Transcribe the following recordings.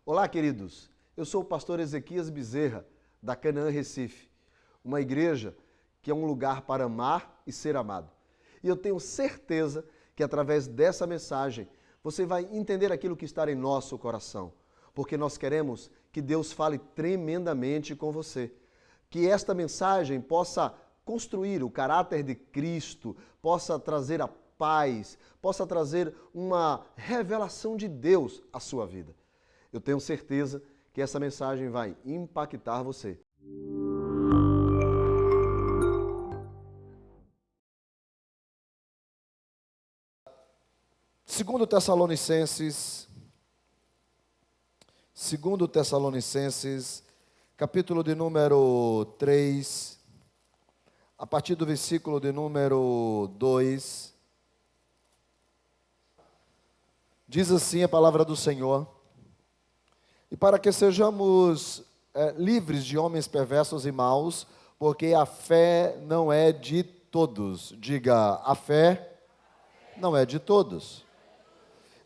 Olá, queridos. Eu sou o pastor Ezequias Bezerra, da Canaã Recife, uma igreja que é um lugar para amar e ser amado. E eu tenho certeza que através dessa mensagem você vai entender aquilo que está em nosso coração, porque nós queremos que Deus fale tremendamente com você. Que esta mensagem possa construir o caráter de Cristo, possa trazer a paz, possa trazer uma revelação de Deus à sua vida. Eu tenho certeza que essa mensagem vai impactar você. Segundo Tessalonicenses, capítulo de número 3, a partir do versículo de número 2, diz assim a palavra do Senhor: e para que sejamos livres de homens perversos e maus, porque a fé não é de todos. Diga, a fé não é de todos.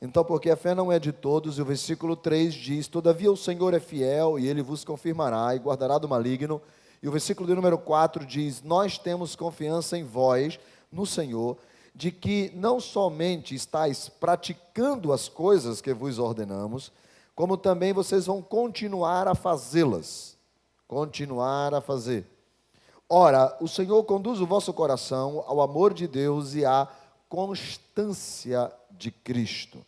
Então, porque a fé não é de todos, e o versículo 3 diz: todavia o Senhor é fiel, e Ele vos confirmará, e guardará do maligno. E o versículo de número 4 diz: nós temos confiança em vós, no Senhor, de que não somente estáis praticando as coisas que vos ordenamos, como também vocês vão continuar a fazê-las. Continuar a fazer. Ora, o Senhor conduz o vosso coração ao amor de Deus e à constância de Cristo.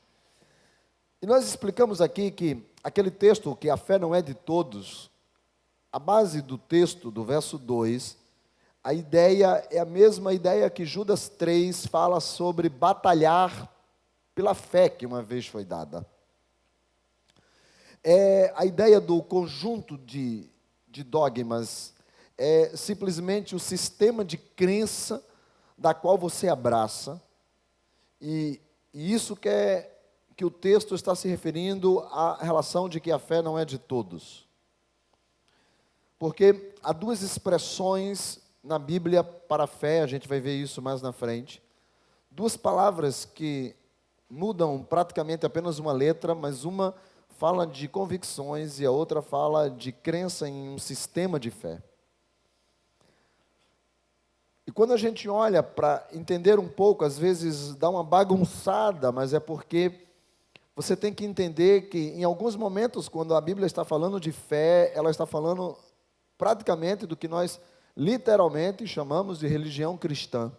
E nós explicamos aqui que aquele texto, que a fé não é de todos, a base do texto, do verso 2, a ideia é a mesma ideia que Judas 3 fala sobre batalhar pela fé que uma vez foi dada. A ideia do conjunto de dogmas é simplesmente o sistema de crença da qual você abraça, e isso que o texto está se referindo à relação de que a fé não é de todos. Porque há duas expressões na Bíblia para a fé, a gente vai ver isso mais na frente. Duas palavras que mudam praticamente apenas uma letra, mas uma fala de convicções e a outra fala de crença em um sistema de fé. E quando a gente olha para entender um pouco, às vezes dá uma bagunçada, mas é porque você tem que entender que em alguns momentos, quando a Bíblia está falando de fé, ela está falando praticamente do que nós literalmente chamamos de religião cristã.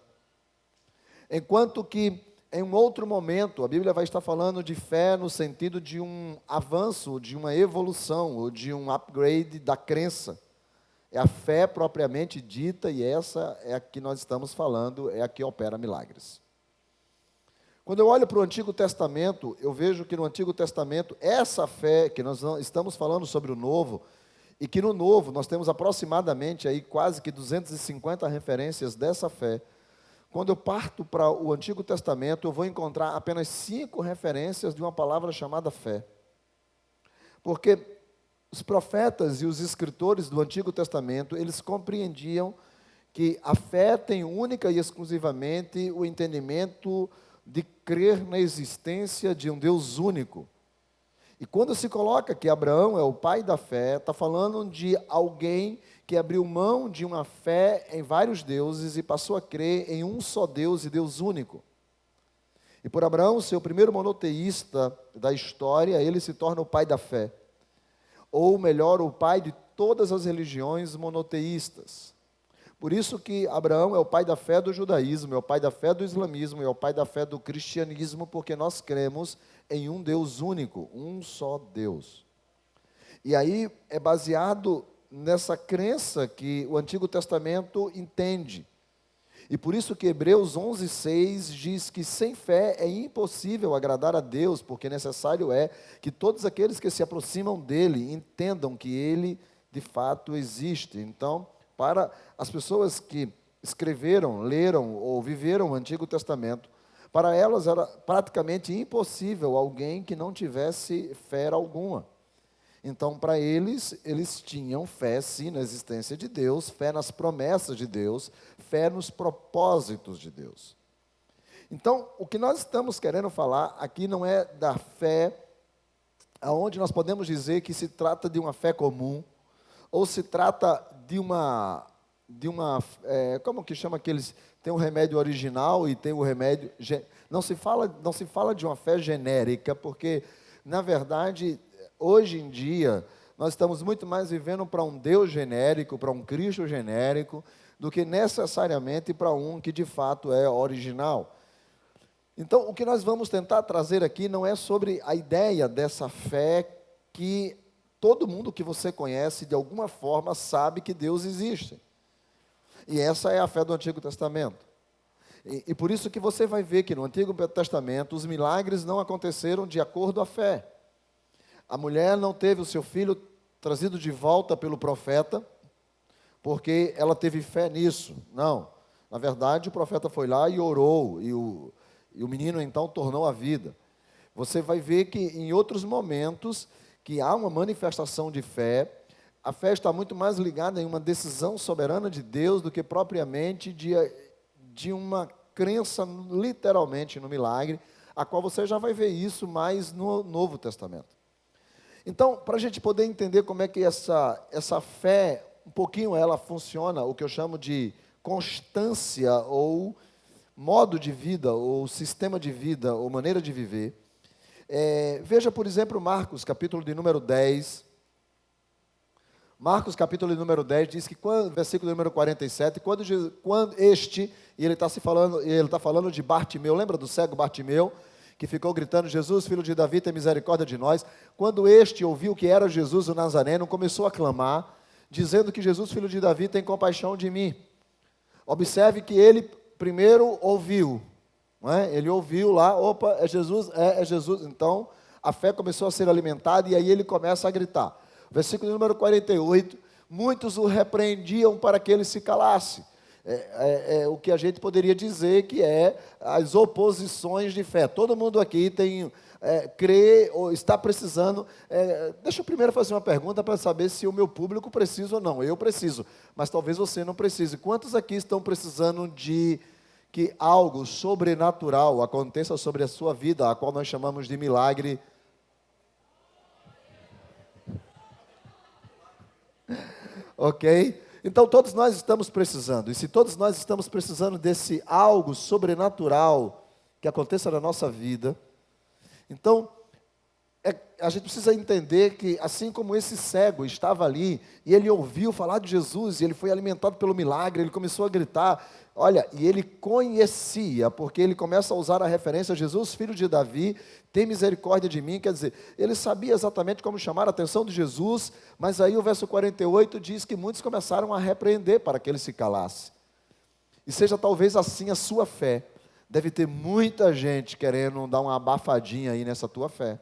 Enquanto que em um outro momento, a Bíblia vai estar falando de fé no sentido de um avanço, de uma evolução, ou de um upgrade da crença. É a fé propriamente dita, e essa é a que nós estamos falando, é a que opera milagres. Quando eu olho para o Antigo Testamento, eu vejo que no Antigo Testamento, essa fé que nós estamos falando sobre o Novo, e que no Novo nós temos aproximadamente aí quase que 250 referências dessa fé. Quando eu parto para o Antigo Testamento, eu vou encontrar apenas 5 referências de uma palavra chamada fé. Porque os profetas e os escritores do Antigo Testamento, eles compreendiam que a fé tem única e exclusivamente o entendimento de crer na existência de um Deus único. E quando se coloca que Abraão é o pai da fé, está falando de alguém que abriu mão de uma fé em vários deuses e passou a crer em um só Deus e Deus único. E por Abraão ser o primeiro monoteísta da história, ele se torna o pai da fé. Ou melhor, o pai de todas as religiões monoteístas. Por isso que Abraão é o pai da fé do judaísmo, é o pai da fé do islamismo, é o pai da fé do cristianismo, porque nós cremos em um Deus único, um só Deus. E aí é baseado nessa crença que o Antigo Testamento entende. E por isso que Hebreus 11:6 diz que sem fé é impossível agradar a Deus, porque necessário é que todos aqueles que se aproximam dele entendam que ele de fato existe. Então, para as pessoas que escreveram, leram ou viveram o Antigo Testamento, para elas era praticamente impossível alguém que não tivesse fé alguma. Então, para eles tinham fé sim na existência de Deus, fé nas promessas de Deus, fé nos propósitos de Deus. Então, o que nós estamos querendo falar aqui não é da fé onde nós podemos dizer que se trata de uma fé comum, ou se trata de uma como que chama aqueles, tem um remédio original e tem o remédio, não se fala de uma fé genérica, porque, na verdade, hoje em dia, nós estamos muito mais vivendo para um Deus genérico, para um Cristo genérico, do que necessariamente para um que de fato é original. Então, o que nós vamos tentar trazer aqui não é sobre a ideia dessa fé que todo mundo que você conhece, de alguma forma, sabe que Deus existe. E essa é a fé do Antigo Testamento. E por isso que você vai ver que no Antigo Testamento os milagres não aconteceram de acordo à fé. A mulher não teve o seu filho trazido de volta pelo profeta, porque ela teve fé nisso. Não. Na verdade, o profeta foi lá e orou, e o menino então tornou a vida. Você vai ver que em outros momentos que há uma manifestação de fé. A fé está muito mais ligada em uma decisão soberana de Deus do que propriamente de uma crença literalmente no milagre, a qual você já vai ver isso mais no Novo Testamento. Então, para a gente poder entender como é que essa fé, um pouquinho ela funciona, o que eu chamo de constância ou modo de vida, ou sistema de vida, ou maneira de viver. Veja, por exemplo, Marcos, capítulo de número 10. Marcos, capítulo de número 10, diz que, versículo número 47, quando e ele está falando de Bartimeu, lembra do cego Bartimeu, que ficou gritando, Jesus, filho de Davi, tem misericórdia de nós. Quando este ouviu que era Jesus o Nazareno, começou a clamar, dizendo que Jesus, filho de Davi, tem compaixão de mim. Observe que ele primeiro ouviu, não é? Ele ouviu lá, opa, é Jesus, é Jesus. Então, a fé começou a ser alimentada e aí ele começa a gritar. Versículo número 48, muitos o repreendiam para que ele se calasse. O que a gente poderia dizer que é as oposições de fé. Todo mundo aqui crê ou está precisando. Deixa eu primeiro fazer uma pergunta para saber se o meu público precisa ou não. Eu preciso, mas talvez você não precise. Quantos aqui estão precisando de que algo sobrenatural aconteça sobre a sua vida, a qual nós chamamos de milagre? Ok? Então todos nós estamos precisando, e se todos nós estamos precisando desse algo sobrenatural que aconteça na nossa vida, então a gente precisa entender que assim como esse cego estava ali, e ele ouviu falar de Jesus, e ele foi alimentado pelo milagre, ele começou a gritar, olha, e ele conhecia, porque ele começa a usar a referência, Jesus, filho de Davi, tem misericórdia de mim, quer dizer, ele sabia exatamente como chamar a atenção de Jesus, mas aí o verso 48 diz que muitos começaram a repreender para que ele se calasse. E seja talvez assim a sua fé, deve ter muita gente querendo dar uma abafadinha aí nessa tua fé,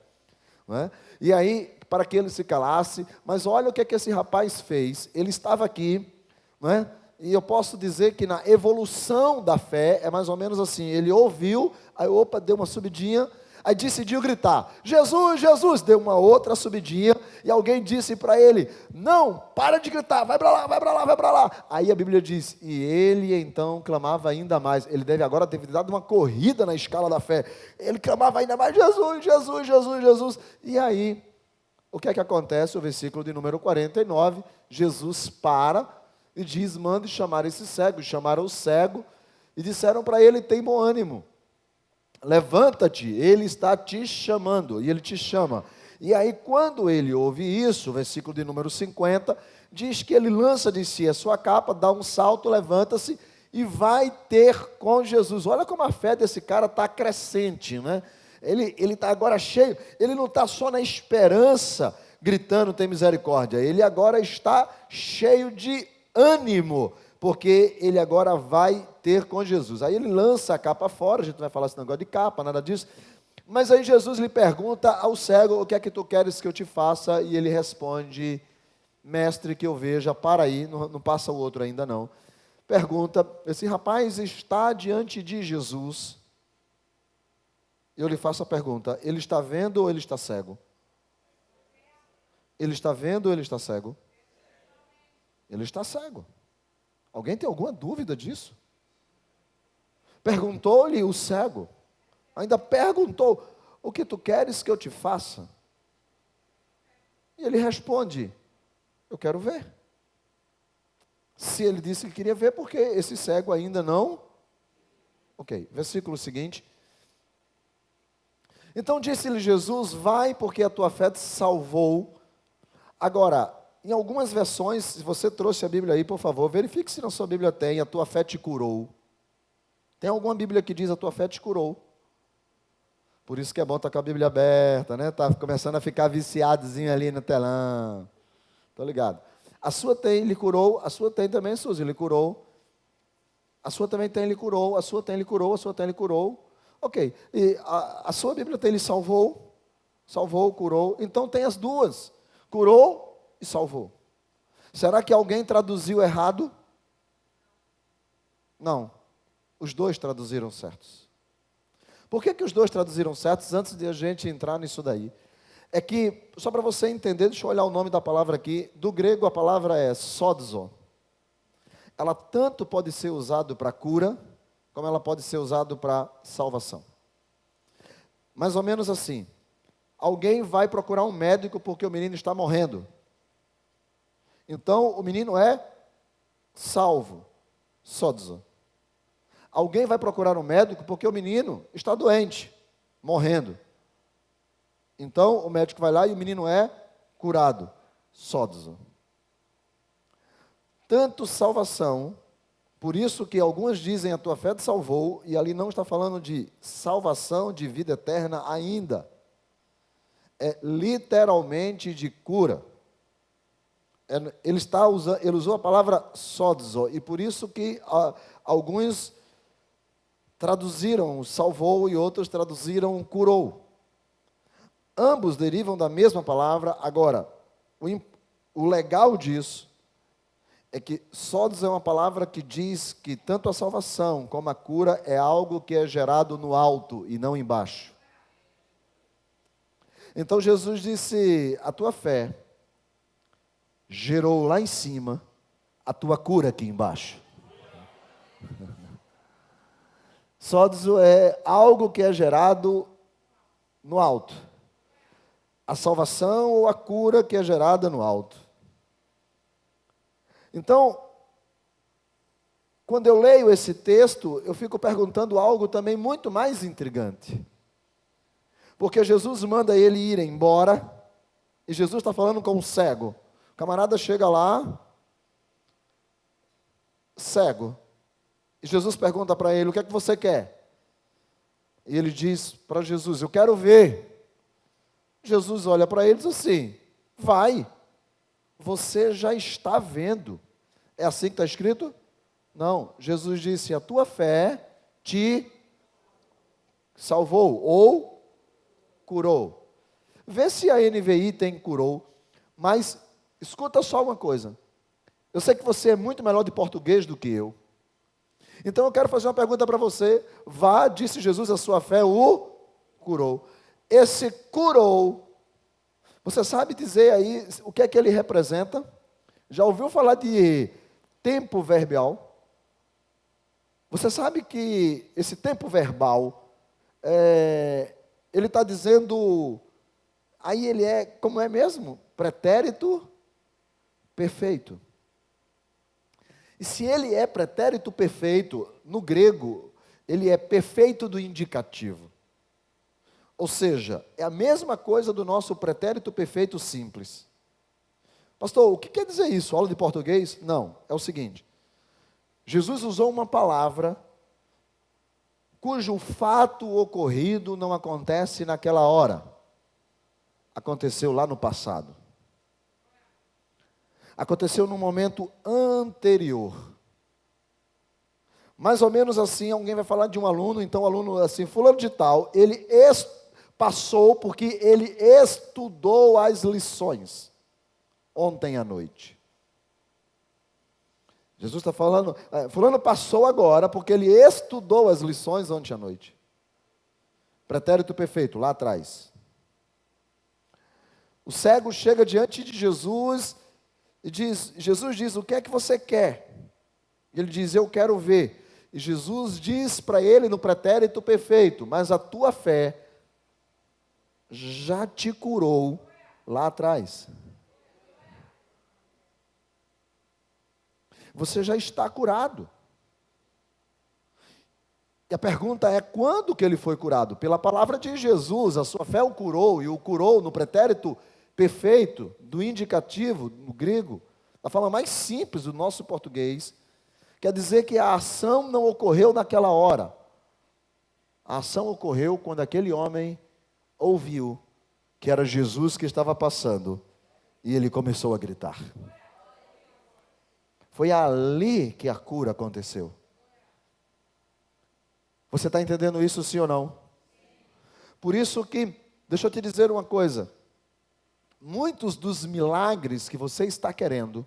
não é? E aí, para que ele se calasse, mas olha o que é que esse rapaz fez, ele estava aqui, não é? E eu posso dizer que na evolução da fé, é mais ou menos assim, ele ouviu, aí opa, deu uma subidinha, aí decidiu gritar, Jesus, Jesus, deu uma outra subidinha, e alguém disse para ele, não, para de gritar, vai para lá, vai para lá, vai para lá. Aí a Bíblia diz, e ele então clamava ainda mais, ele deve agora ter dado uma corrida na escala da fé, ele clamava ainda mais, Jesus, Jesus, Jesus, Jesus, e aí, o que é que acontece? O versículo de número 49, Jesus para e diz, mande chamar esse cego, chamaram o cego, e disseram para ele, tem bom ânimo, levanta-te, ele está te chamando, e ele te chama. E aí quando ele ouve isso, versículo de número 50, diz que ele lança de si a sua capa, dá um salto, levanta-se e vai ter com Jesus. Olha como a fé desse cara está crescente, né? Ele está agora cheio, ele não está só na esperança, gritando, tem misericórdia, ele agora está cheio de ânimo, porque ele agora vai ter com Jesus. Aí ele lança a capa fora, a gente não vai falar esse negócio de capa, nada disso, mas aí Jesus lhe pergunta ao cego, o que é que tu queres que eu te faça? E ele responde, mestre, que eu veja, para aí, não passa o outro ainda não. Pergunta, esse rapaz está diante de Jesus, eu lhe faço a pergunta, ele está vendo ou ele está cego? Ele está vendo ou ele está cego? Ele está cego. Alguém tem alguma dúvida disso? Perguntou-lhe o cego, ainda perguntou, o que tu queres que eu te faça? E ele responde: eu quero ver. Se ele disse que queria ver, porque esse cego ainda não. Ok, versículo seguinte. Então disse-lhe Jesus: vai, porque a tua fé te salvou. Agora, em algumas versões, se você trouxe a Bíblia aí, por favor, verifique se na sua Bíblia tem: a tua fé te curou. Tem alguma Bíblia que diz: a tua fé te curou? Por isso que é bom estar com a Bíblia aberta, né? Está começando a ficar viciadozinho ali no telão. Estou ligado. A sua tem, lhe curou. A sua tem também, Suzy, lhe curou. A sua também tem, lhe curou. A sua tem, lhe curou. A sua tem, lhe curou. Ok. E a sua Bíblia tem, lhe salvou. Salvou, curou. Então tem as duas. Curou e salvou. Será que alguém traduziu errado? Não. Os dois traduziram certos. Por que os dois traduziram certos antes de a gente entrar nisso daí? É que, só para você entender, deixa eu olhar o nome da palavra aqui. Do grego a palavra é sodzo. Ela tanto pode ser usada para cura, como ela pode ser usada para salvação. Mais ou menos assim. Alguém vai procurar um médico porque o menino está morrendo. Então, o menino é salvo. Sodzo. Alguém vai procurar um médico porque o menino está doente, morrendo. Então, o médico vai lá e o menino é curado. Sodzo. Tanto salvação, por isso que alguns dizem a tua fé te salvou, e ali não está falando de salvação de vida eterna ainda. É literalmente de cura. Ele usou a palavra sodzo, e por isso que alguns traduziram salvou e outros traduziram curou. Ambos derivam da mesma palavra. Agora, o legal disso é que sodos é uma palavra que diz que tanto a salvação como a cura é algo que é gerado no alto e não embaixo. Então Jesus disse: a tua fé gerou lá em cima a tua cura aqui embaixo. Sodzo é algo que é gerado no alto. A salvação ou a cura que é gerada no alto. Então, quando eu leio esse texto, eu fico perguntando algo também muito mais intrigante. Porque Jesus manda ele ir embora, e Jesus está falando com um cego. O camarada chega lá, cego. E Jesus pergunta para ele: o que é que você quer? E ele diz para Jesus: eu quero ver. Jesus olha para ele e diz assim: vai, você já está vendo. É assim que está escrito? Não, Jesus disse: a tua fé te salvou ou curou. Vê se a NVI tem curou, mas escuta só uma coisa. Eu sei que você é muito melhor de português do que eu. Então eu quero fazer uma pergunta para você. Vá, disse Jesus, a sua fé o curou. Esse curou, você sabe dizer aí o que é que ele representa? Já ouviu falar de tempo verbal? Você sabe que esse tempo verbal, ele está dizendo, aí ele é, como é mesmo? Pretérito perfeito. E se ele é pretérito perfeito, no grego, ele é perfeito do indicativo. Ou seja, é a mesma coisa do nosso pretérito perfeito simples. Pastor, o que quer dizer isso? Aula de português? Não, é o seguinte. Jesus usou uma palavra cujo fato ocorrido não acontece naquela hora. Aconteceu lá no passado. Aconteceu num momento anterior. Mais ou menos assim, alguém vai falar de um aluno, então o aluno assim, fulano de tal, ele passou porque ele estudou as lições ontem à noite. Jesus está falando, fulano passou agora porque ele estudou as lições ontem à noite. Pretérito perfeito, lá atrás. O cego chega diante de Jesus e Jesus diz, o que é que você quer? Ele diz, eu quero ver. E Jesus diz para ele no pretérito perfeito, mas a tua fé já te curou lá atrás. Você já está curado. E a pergunta é, quando que ele foi curado? Pela palavra de Jesus, a sua fé o curou, e o curou no pretérito perfeito, do indicativo, no grego, da forma mais simples do nosso português, quer dizer que a ação não ocorreu naquela hora. A ação ocorreu quando aquele homem ouviu que era Jesus que estava passando, e ele começou a gritar. Foi ali que a cura aconteceu. Você está entendendo isso, sim ou não? Por isso que, deixa eu te dizer uma coisa, muitos dos milagres que você está querendo,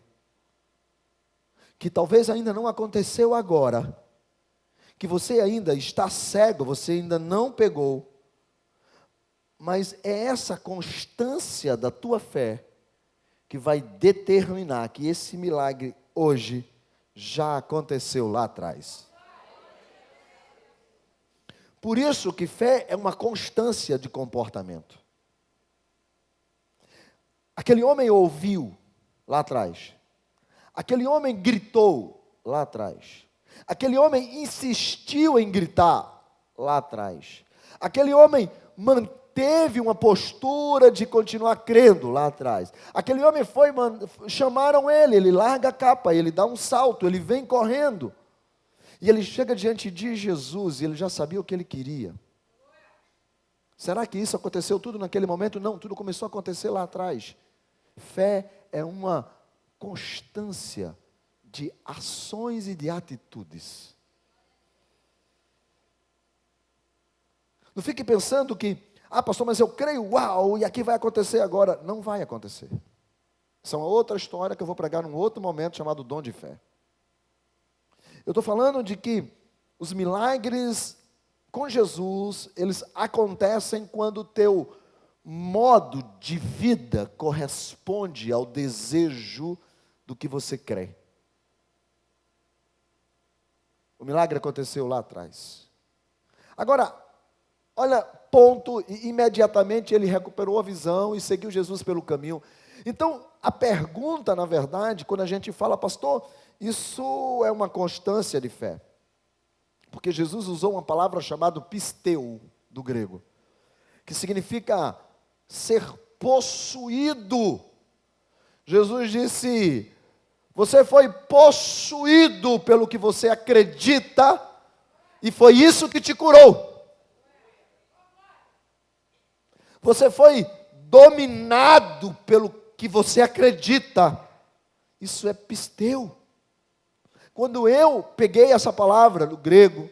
que talvez ainda não aconteceu agora, que você ainda está cego, você ainda não pegou, mas é essa constância da tua fé que vai determinar que esse milagre hoje já aconteceu lá atrás. Por isso que fé é uma constância de comportamento. Aquele homem ouviu lá atrás. Aquele homem gritou lá atrás. Aquele homem insistiu em gritar lá atrás. Aquele homem manteve uma postura de continuar crendo lá atrás. Aquele homem chamaram ele larga a capa, ele dá um salto, ele vem correndo. E ele chega diante de Jesus e ele já sabia o que ele queria. Será que isso aconteceu tudo naquele momento? Não, tudo começou a acontecer lá atrás. Fé é uma constância de ações e de atitudes. Não fique pensando que, pastor, mas eu creio, uau, e aqui vai acontecer agora. Não vai acontecer. Essa é uma outra história que eu vou pregar num outro momento chamado dom de fé. Eu estou falando de que os milagres com Jesus, eles acontecem quando o teu modo de vida corresponde ao desejo do que você crê. O milagre aconteceu lá atrás. Agora, olha, ponto, e imediatamente ele recuperou a visão e seguiu Jesus pelo caminho. Então, a pergunta, na verdade, quando a gente fala, pastor, isso é uma constância de fé. Porque Jesus usou uma palavra chamada pisteu, do grego, que significa ser possuído. Jesus disse, você foi possuído pelo que você acredita, e foi isso que te curou. Você foi dominado pelo que você acredita. Isso é pisteu. Quando eu peguei essa palavra do grego,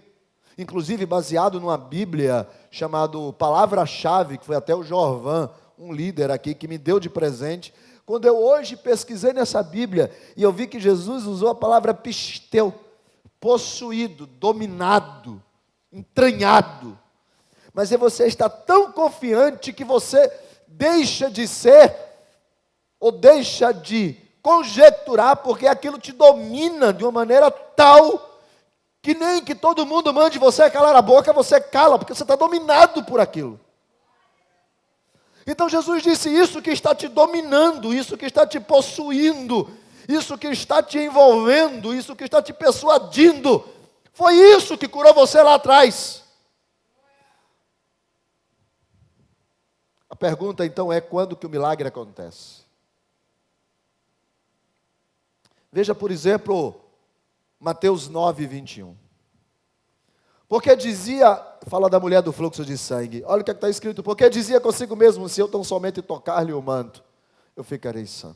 inclusive baseado numa Bíblia chamado Palavra-Chave, que foi até o Jorvan, um líder aqui, que me deu de presente. Quando eu hoje pesquisei nessa Bíblia, e eu vi que Jesus usou a palavra pisteu, possuído, dominado, entranhado. Mas você está tão confiante que você deixa de ser, ou deixa de conjecturar, porque aquilo te domina de uma maneira tal, que nem que todo mundo mande você calar a boca, você cala, porque você está dominado por aquilo. Então Jesus disse, isso que está te dominando, isso que está te possuindo, isso que está te envolvendo, isso que está te persuadindo, foi isso que curou você lá atrás. A pergunta então é, quando que o milagre acontece? Veja, por exemplo, Mateus 9, 21. Porque dizia, fala da mulher do fluxo de sangue, olha o que está escrito, porque dizia consigo mesmo, se eu tão somente tocar-lhe o manto, eu ficarei sã.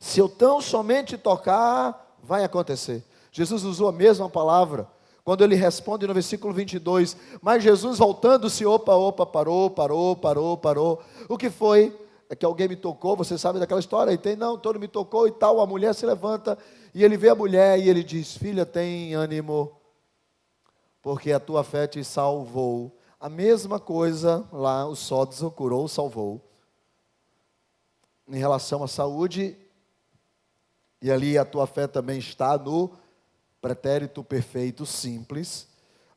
Se eu tão somente tocar, vai acontecer. Jesus usou a mesma palavra, quando ele responde no versículo 22, mas Jesus voltando-se, parou. O que foi? É que alguém me tocou, você sabe daquela história? E tem, não, todo me tocou e tal, a mulher se levanta, e ele vê a mulher e ele diz, filha, tem ânimo, porque a tua fé te salvou. A mesma coisa lá, o sódio curou, salvou. Em relação à saúde, e ali a tua fé também está no pretérito perfeito simples,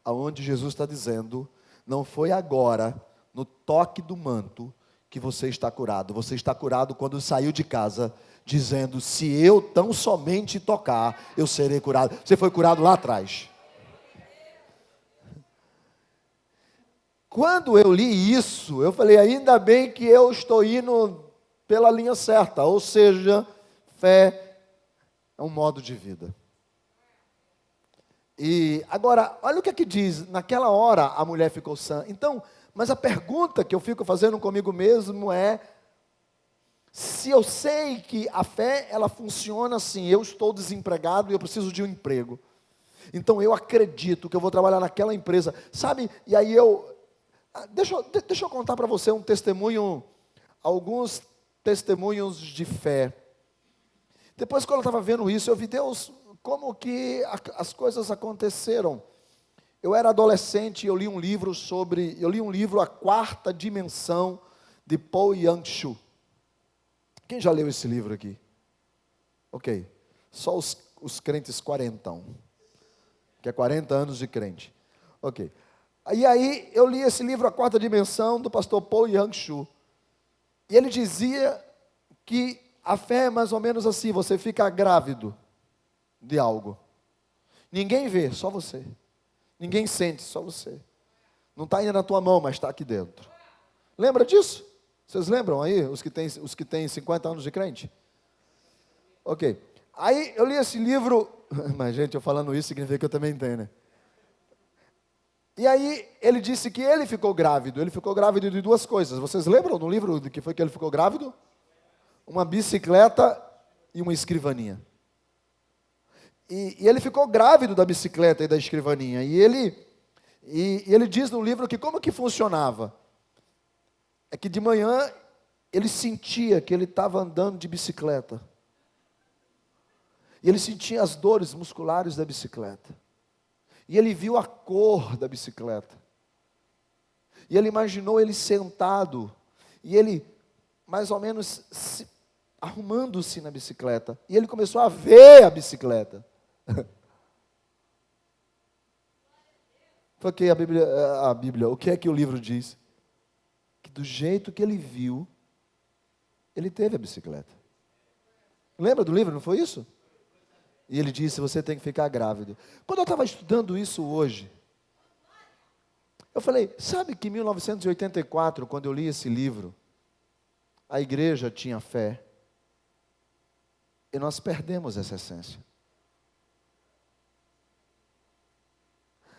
aonde Jesus está dizendo, não foi agora, no toque do manto, que você está curado. Você está curado quando saiu de casa dizendo: se eu tão somente tocar, eu serei curado. Você foi curado lá atrás. Quando eu li isso, eu falei: ainda bem que eu estou indo pela linha certa. Ou seja, fé é um modo de vida. E agora, olha o que diz. Naquela hora a mulher ficou sã. Então, mas a pergunta que eu fico fazendo comigo mesmo é: se eu sei que a fé, ela funciona assim, eu estou desempregado e eu preciso de um emprego. Então eu acredito que eu vou trabalhar naquela empresa, sabe? E aí deixa eu contar para você um testemunho, alguns testemunhos de fé. Depois, quando eu estava vendo isso, eu vi Deus, como que as coisas aconteceram. Eu era adolescente e eu li um livro A Quarta Dimensão, de Paul Yang-Shu. Quem já leu esse livro aqui? Ok, só os crentes quarentão, que é 40 anos de crente. Ok, e aí eu li esse livro A Quarta Dimensão, do pastor Paul Yang-Shu. E ele dizia que a fé é mais ou menos assim: você fica grávido de algo. Ninguém vê, só você. Ninguém sente, só você. Não está ainda na tua mão, mas está aqui dentro. Lembra disso? Vocês lembram aí, os que têm 50 anos de crente? Ok. Aí eu li esse livro, mas gente, eu falando isso significa que eu também tenho, né? E aí ele disse que ele ficou grávido de duas coisas. Vocês lembram do livro de que foi que ele ficou grávido? Uma bicicleta e uma escrivaninha. E ele ficou grávido da bicicleta e da escrivaninha. E ele diz no livro que como que funcionava? É que de manhã ele sentia que ele estava andando de bicicleta. E ele sentia as dores musculares da bicicleta. E ele viu a cor da bicicleta. E ele imaginou ele sentado. E ele, mais ou menos, arrumando-se na bicicleta. E ele começou a ver a bicicleta. Porque a Bíblia, o que é que o livro diz? Que do jeito que ele viu, ele teve a bicicleta. Lembra do livro, não foi isso? E ele disse: você tem que ficar grávido. Quando eu estava estudando isso hoje, eu falei: sabe que em 1984, quando eu li esse livro, a igreja tinha fé, e nós perdemos essa essência.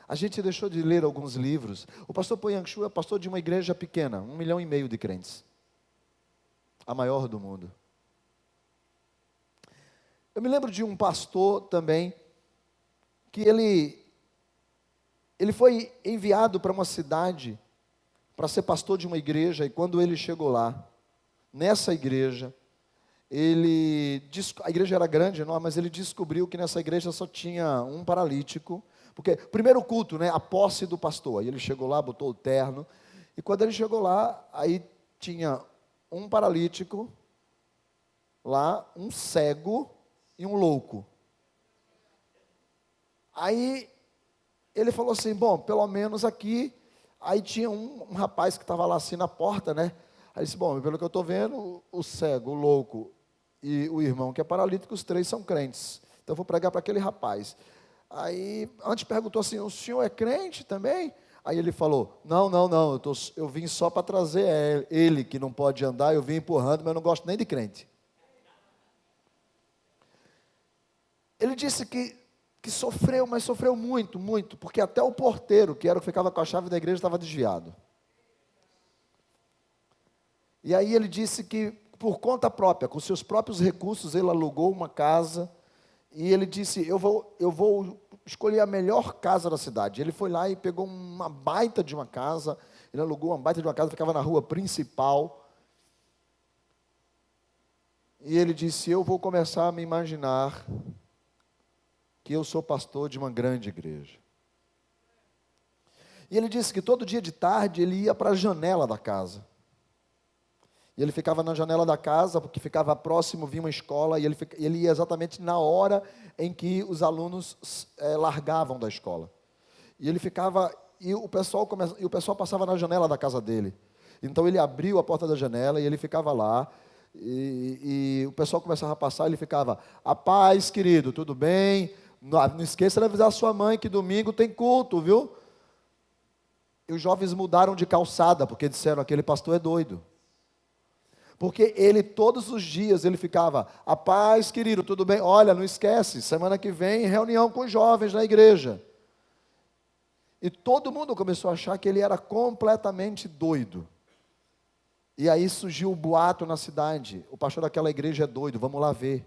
A gente deixou de ler alguns livros. O pastor Paul Yang-Shu é pastor de uma igreja pequena, 1,5 milhão de crentes. A maior do mundo. Eu me lembro de um pastor também, que ele foi enviado para uma cidade, para ser pastor de uma igreja, e quando ele chegou lá, nessa igreja, a igreja era grande, não, mas ele descobriu que nessa igreja só tinha um paralítico. Porque, primeiro culto, né, a posse do pastor. Aí ele chegou lá, botou o terno. E quando ele chegou lá, aí tinha um paralítico, lá, um cego e um louco. Aí ele falou assim: bom, pelo menos aqui. Aí tinha um rapaz que estava lá assim na porta, né? Aí disse: bom, pelo que eu estou vendo, o cego, o louco e o irmão que é paralítico, os três são crentes. Então eu vou pregar para aquele rapaz. Aí, antes perguntou assim: o senhor é crente também? Aí ele falou: não, eu vim só para trazer ele que não pode andar, eu vim empurrando, mas eu não gosto nem de crente. Ele disse que sofreu, mas sofreu muito, muito, porque até o porteiro, que era o que ficava com a chave da igreja, estava desviado. E aí ele disse que, por conta própria, com seus próprios recursos, ele alugou uma casa. E ele disse: eu vou escolher a melhor casa da cidade. Ele foi lá e pegou uma baita de uma casa. Ele alugou uma baita de uma casa, ficava na rua principal. E ele disse: eu vou começar a me imaginar que eu sou pastor de uma grande igreja. E ele disse que todo dia de tarde ele ia para a janela da casa. E ele ficava na janela da casa, porque ficava próximo, vinha uma escola, e ele ia exatamente na hora em que os alunos largavam da escola. E ele ficava, e o pessoal passava na janela da casa dele. Então ele abriu a porta da janela e ele ficava lá. E o pessoal começava a passar, ele ficava: a paz, querido, tudo bem? Não esqueça de avisar sua mãe que domingo tem culto, viu? E os jovens mudaram de calçada, porque disseram: aquele pastor é doido. Porque ele, todos os dias, ele ficava: a paz, querido, tudo bem? Olha, não esquece, semana que vem, reunião com os jovens na igreja. E todo mundo começou a achar que ele era completamente doido. E aí surgiu o boato na cidade: o pastor daquela igreja é doido, vamos lá ver.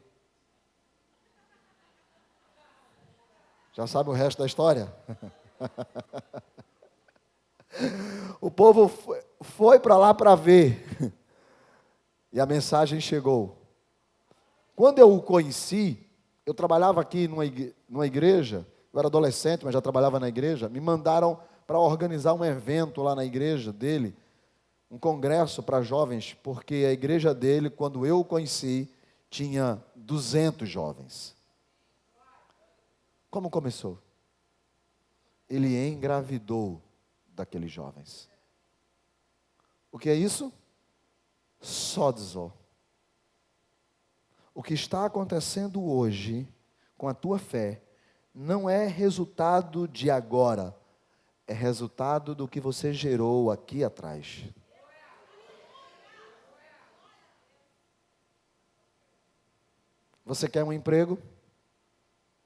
Já sabe o resto da história? O povo foi para lá para ver. E a mensagem chegou. Quando eu o conheci, eu trabalhava aqui numa igreja, eu era adolescente, mas já trabalhava na igreja. Me mandaram para organizar um evento lá na igreja dele, um congresso para jovens, porque a igreja dele, quando eu o conheci, tinha 200 jovens. Como começou? Ele engravidou daqueles jovens. O que é isso? Sódzo. O que está acontecendo hoje com a tua fé não é resultado de agora, é resultado do que você gerou aqui atrás. Você quer um emprego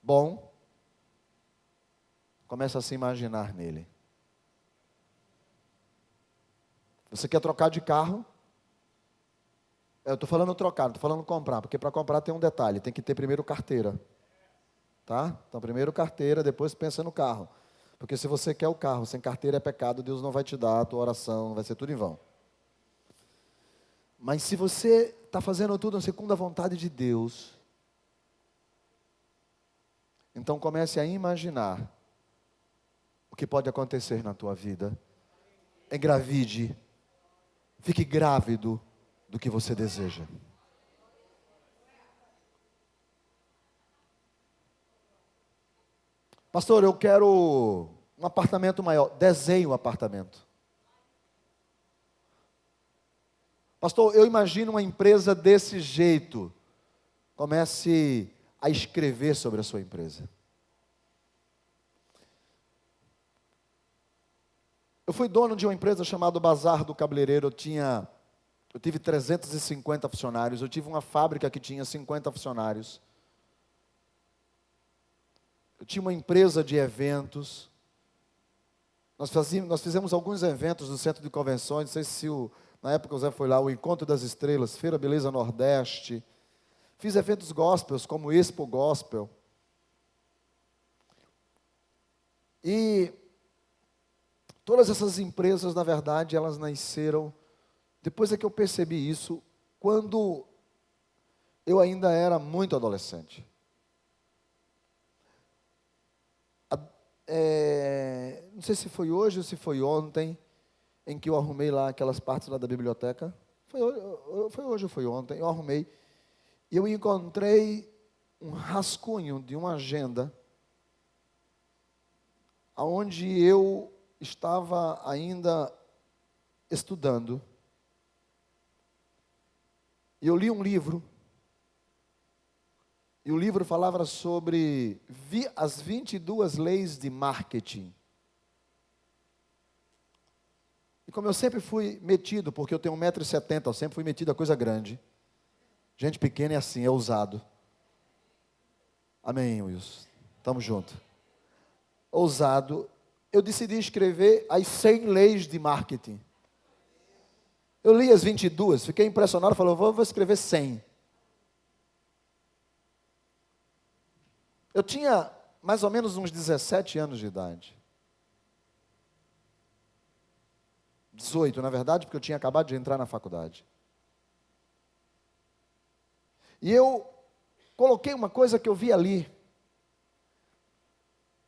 bom? Começa a se imaginar nele. Você quer trocar de carro? Eu estou falando trocar, não estou falando comprar, porque para comprar tem um detalhe, tem que ter primeiro carteira. Tá? Então primeiro carteira, depois pensa no carro. Porque se você quer o carro sem carteira é pecado, Deus não vai te dar a tua oração, vai ser tudo em vão. Mas se você está fazendo tudo segundo a vontade de Deus, então comece a imaginar o que pode acontecer na tua vida. Engravide, fique grávido do que você deseja. Pastor, eu quero um apartamento maior. Desenhe o apartamento. Pastor, eu imagino uma empresa desse jeito. Comece a escrever sobre a sua empresa. Eu fui dono de uma empresa chamada Bazar do Cabeleireiro. Eu tive 350 funcionários. Eu tive uma fábrica que tinha 50 funcionários. Eu tinha uma empresa de eventos. Nós fizemos alguns eventos no centro de convenções. Não sei se na época o Zé foi lá, o Encontro das Estrelas, Feira Beleza Nordeste. Fiz eventos gospels, como Expo Gospel. E todas essas empresas, na verdade, elas nasceram, depois é que eu percebi isso, quando eu ainda era muito adolescente. Não sei se foi hoje ou se foi ontem, em que eu arrumei lá aquelas partes lá da biblioteca. Foi hoje ou foi ontem, eu arrumei. E eu encontrei um rascunho de uma agenda, onde eu estava ainda estudando. E eu li um livro. E o livro falava sobre as 22 leis de marketing. E como eu sempre fui metido, porque eu tenho 1,70 m, eu sempre fui metido a coisa grande. Gente pequena é assim, é ousado. Amém, Wilson. Tamo junto. Ousado. Eu decidi escrever as 100 leis de marketing. Eu li as 22, fiquei impressionado, falei, vou escrever 100. Eu tinha mais ou menos uns 17 anos de idade. 18, na verdade, porque eu tinha acabado de entrar na faculdade. E eu coloquei uma coisa que eu vi ali.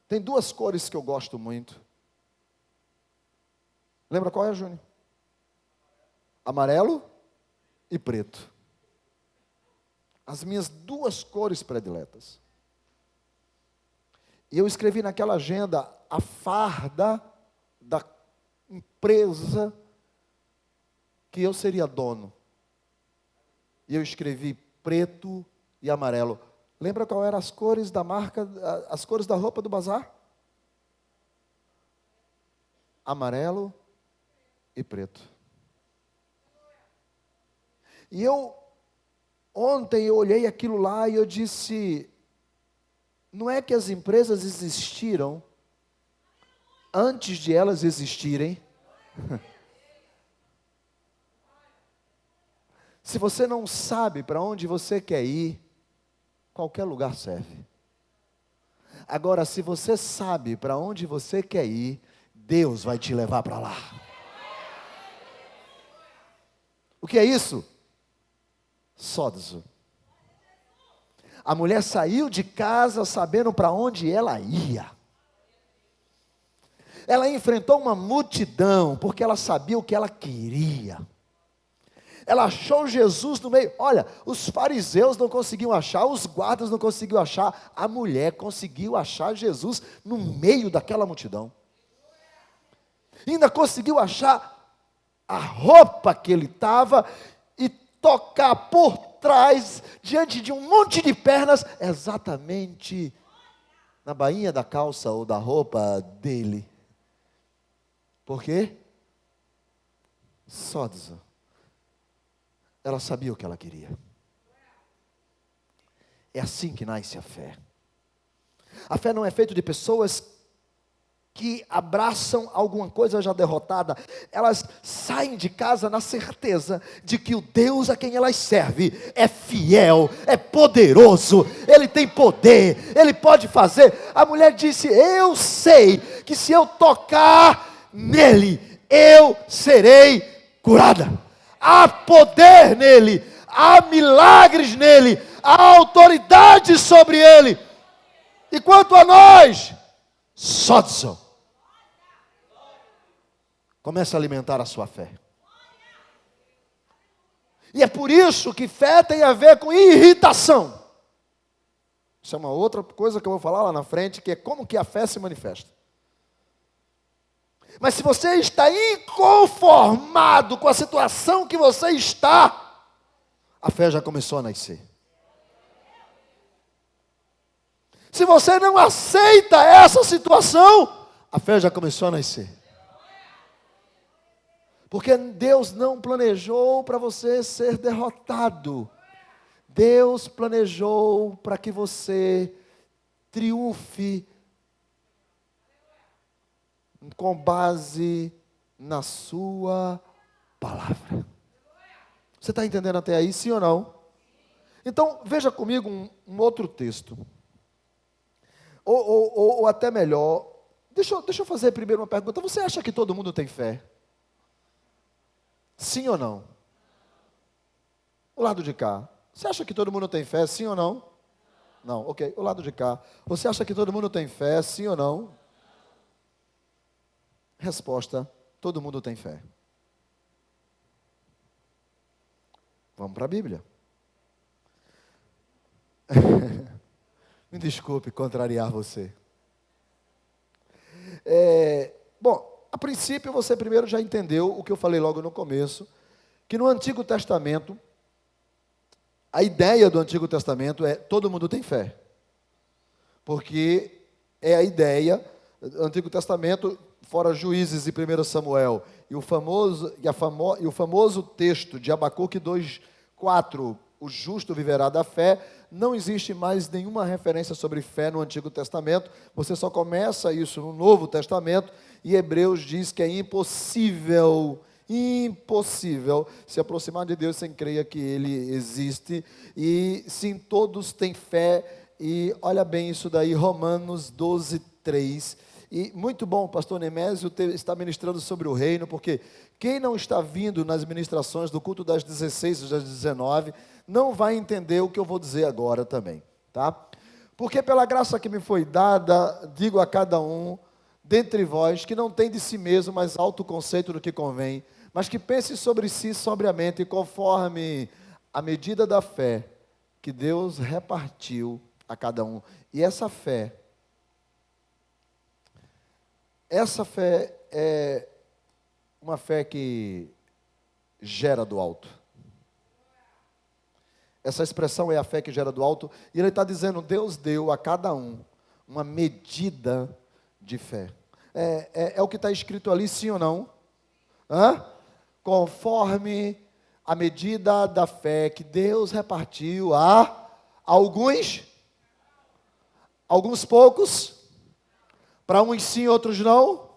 Tem duas cores que eu gosto muito. Lembra qual é, Júnior? Amarelo e preto. As minhas duas cores prediletas. E eu escrevi naquela agenda a farda da empresa que eu seria dono. E eu escrevi preto e amarelo. Lembra qual eram as cores da marca, as cores da roupa do bazar? Amarelo e preto. E ontem eu olhei aquilo lá e eu disse, não é que as empresas existiram antes de elas existirem? Se você não sabe para onde você quer ir, qualquer lugar serve. Agora, se você sabe para onde você quer ir, Deus vai te levar para lá. O que é isso? Sódio. A mulher saiu de casa sabendo para onde ela ia. Ela enfrentou uma multidão, porque ela sabia o que ela queria. Ela achou Jesus no meio. Olha, os fariseus não conseguiam achar, os guardas não conseguiam achar. A mulher conseguiu achar Jesus no meio daquela multidão. Ainda conseguiu achar a roupa que ele estava e tocar por trás, diante de um monte de pernas, exatamente na bainha da calça ou da roupa dele. Por quê? Sódio. Ela sabia o que ela queria. É assim que nasce a fé. A fé não é feita de pessoas que abraçam alguma coisa já derrotada. Elas saem de casa na certeza de que o Deus a quem elas servem é fiel, é poderoso, Ele tem poder, Ele pode fazer. A mulher disse, eu sei que se eu tocar nele, eu serei curada. Há poder nele, há milagres nele, há autoridade sobre ele. E quanto a nós, sódio. Comece a alimentar a sua fé. E é por isso que fé tem a ver com irritação. Isso é uma outra coisa que eu vou falar lá na frente, que é como que a fé se manifesta. Mas se você está inconformado com a situação que você está, a fé já começou a nascer. Se você não aceita essa situação, a fé já começou a nascer. Porque Deus não planejou para você ser derrotado. Deus planejou para que você triunfe com base na sua palavra. Você está entendendo até aí, sim ou não? Então, veja comigo um outro texto. Ou até melhor, deixa eu fazer primeiro uma pergunta. Você acha que todo mundo tem fé? Sim ou não? O lado de cá. Você acha que todo mundo tem fé? Sim ou não? Não, ok. O lado de cá. Você acha que todo mundo tem fé? Sim ou não? Resposta: todo mundo tem fé. Vamos para a Bíblia. Me desculpe contrariar você. Bom, a princípio você primeiro já entendeu o que eu falei logo no começo, que no Antigo Testamento, a ideia do Antigo Testamento é todo mundo tem fé. Porque é a ideia, do Antigo Testamento, fora Juízes e 1 Samuel, e o famoso texto de Abacuque 2:4, o justo viverá da fé, não existe mais nenhuma referência sobre fé no Antigo Testamento, você só começa isso no Novo Testamento, e Hebreus diz que é impossível se aproximar de Deus sem crer que Ele existe, e sim, todos têm fé, e olha bem isso daí, Romanos 12:3, e muito bom, o pastor Nemésio está ministrando sobre o reino, porque quem não está vindo nas ministrações do culto das 16 e das 19, não vai entender o que eu vou dizer agora também, tá? Porque pela graça que me foi dada, digo a cada um, dentre vós, que não tem de si mesmo mais alto conceito do que convém, mas que pense sobre si sobriamente, conforme a medida da fé que Deus repartiu a cada um. E essa fé é uma fé que gera do alto. Essa expressão é a fé que gera do alto. E ele está dizendo, Deus deu a cada um uma medida de fé. É o que está escrito ali, sim ou não? Hã? Conforme a medida da fé que Deus repartiu a alguns poucos, para uns sim, outros não,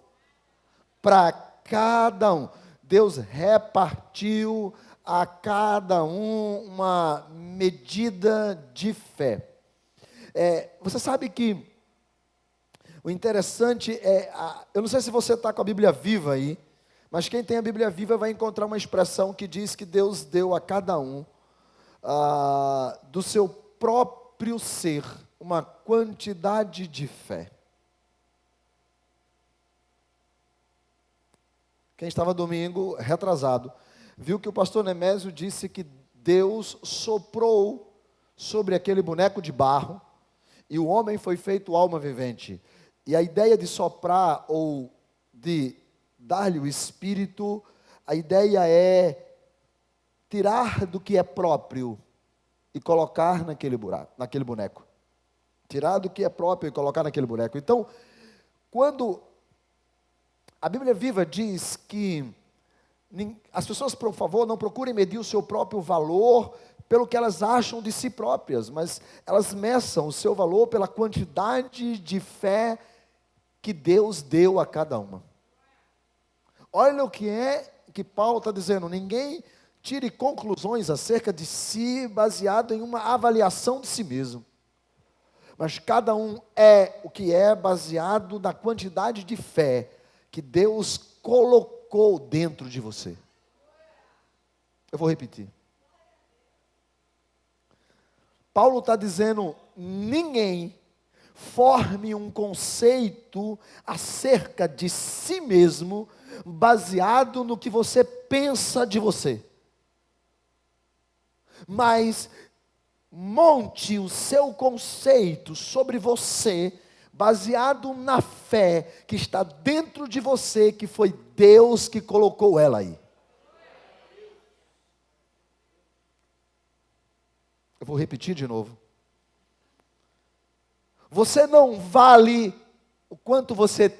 para cada um. Deus repartiu a cada um uma medida de fé. Você sabe que o interessante eu não sei se você está com a Bíblia viva aí, mas quem tem a Bíblia viva vai encontrar uma expressão que diz que Deus deu a cada um do seu próprio ser uma quantidade de fé. Quem estava domingo, retrasado, viu que o pastor Nemésio disse que Deus soprou sobre aquele boneco de barro e o homem foi feito alma vivente. E a ideia de soprar ou de dar-lhe o espírito, a ideia é tirar do que é próprio e colocar naquele boneco. Tirar do que é próprio e colocar naquele boneco. Então, quando a Bíblia Viva diz que as pessoas, por favor, não procurem medir o seu próprio valor pelo que elas acham de si próprias, mas elas meçam o seu valor pela quantidade de fé que Deus deu a cada uma. Olha o que Paulo está dizendo, ninguém tire conclusões acerca de si baseado em uma avaliação de si mesmo. Mas cada um é o que é baseado na quantidade de fé que Deus colocou dentro de você. Eu vou repetir. Paulo está dizendo, ninguém forme um conceito acerca de si mesmo, baseado no que você pensa de você. Mas monte o seu conceito sobre você, baseado na fé que está dentro de você, que foi Deus que colocou ela aí. Eu vou repetir de novo. Você não vale o quanto você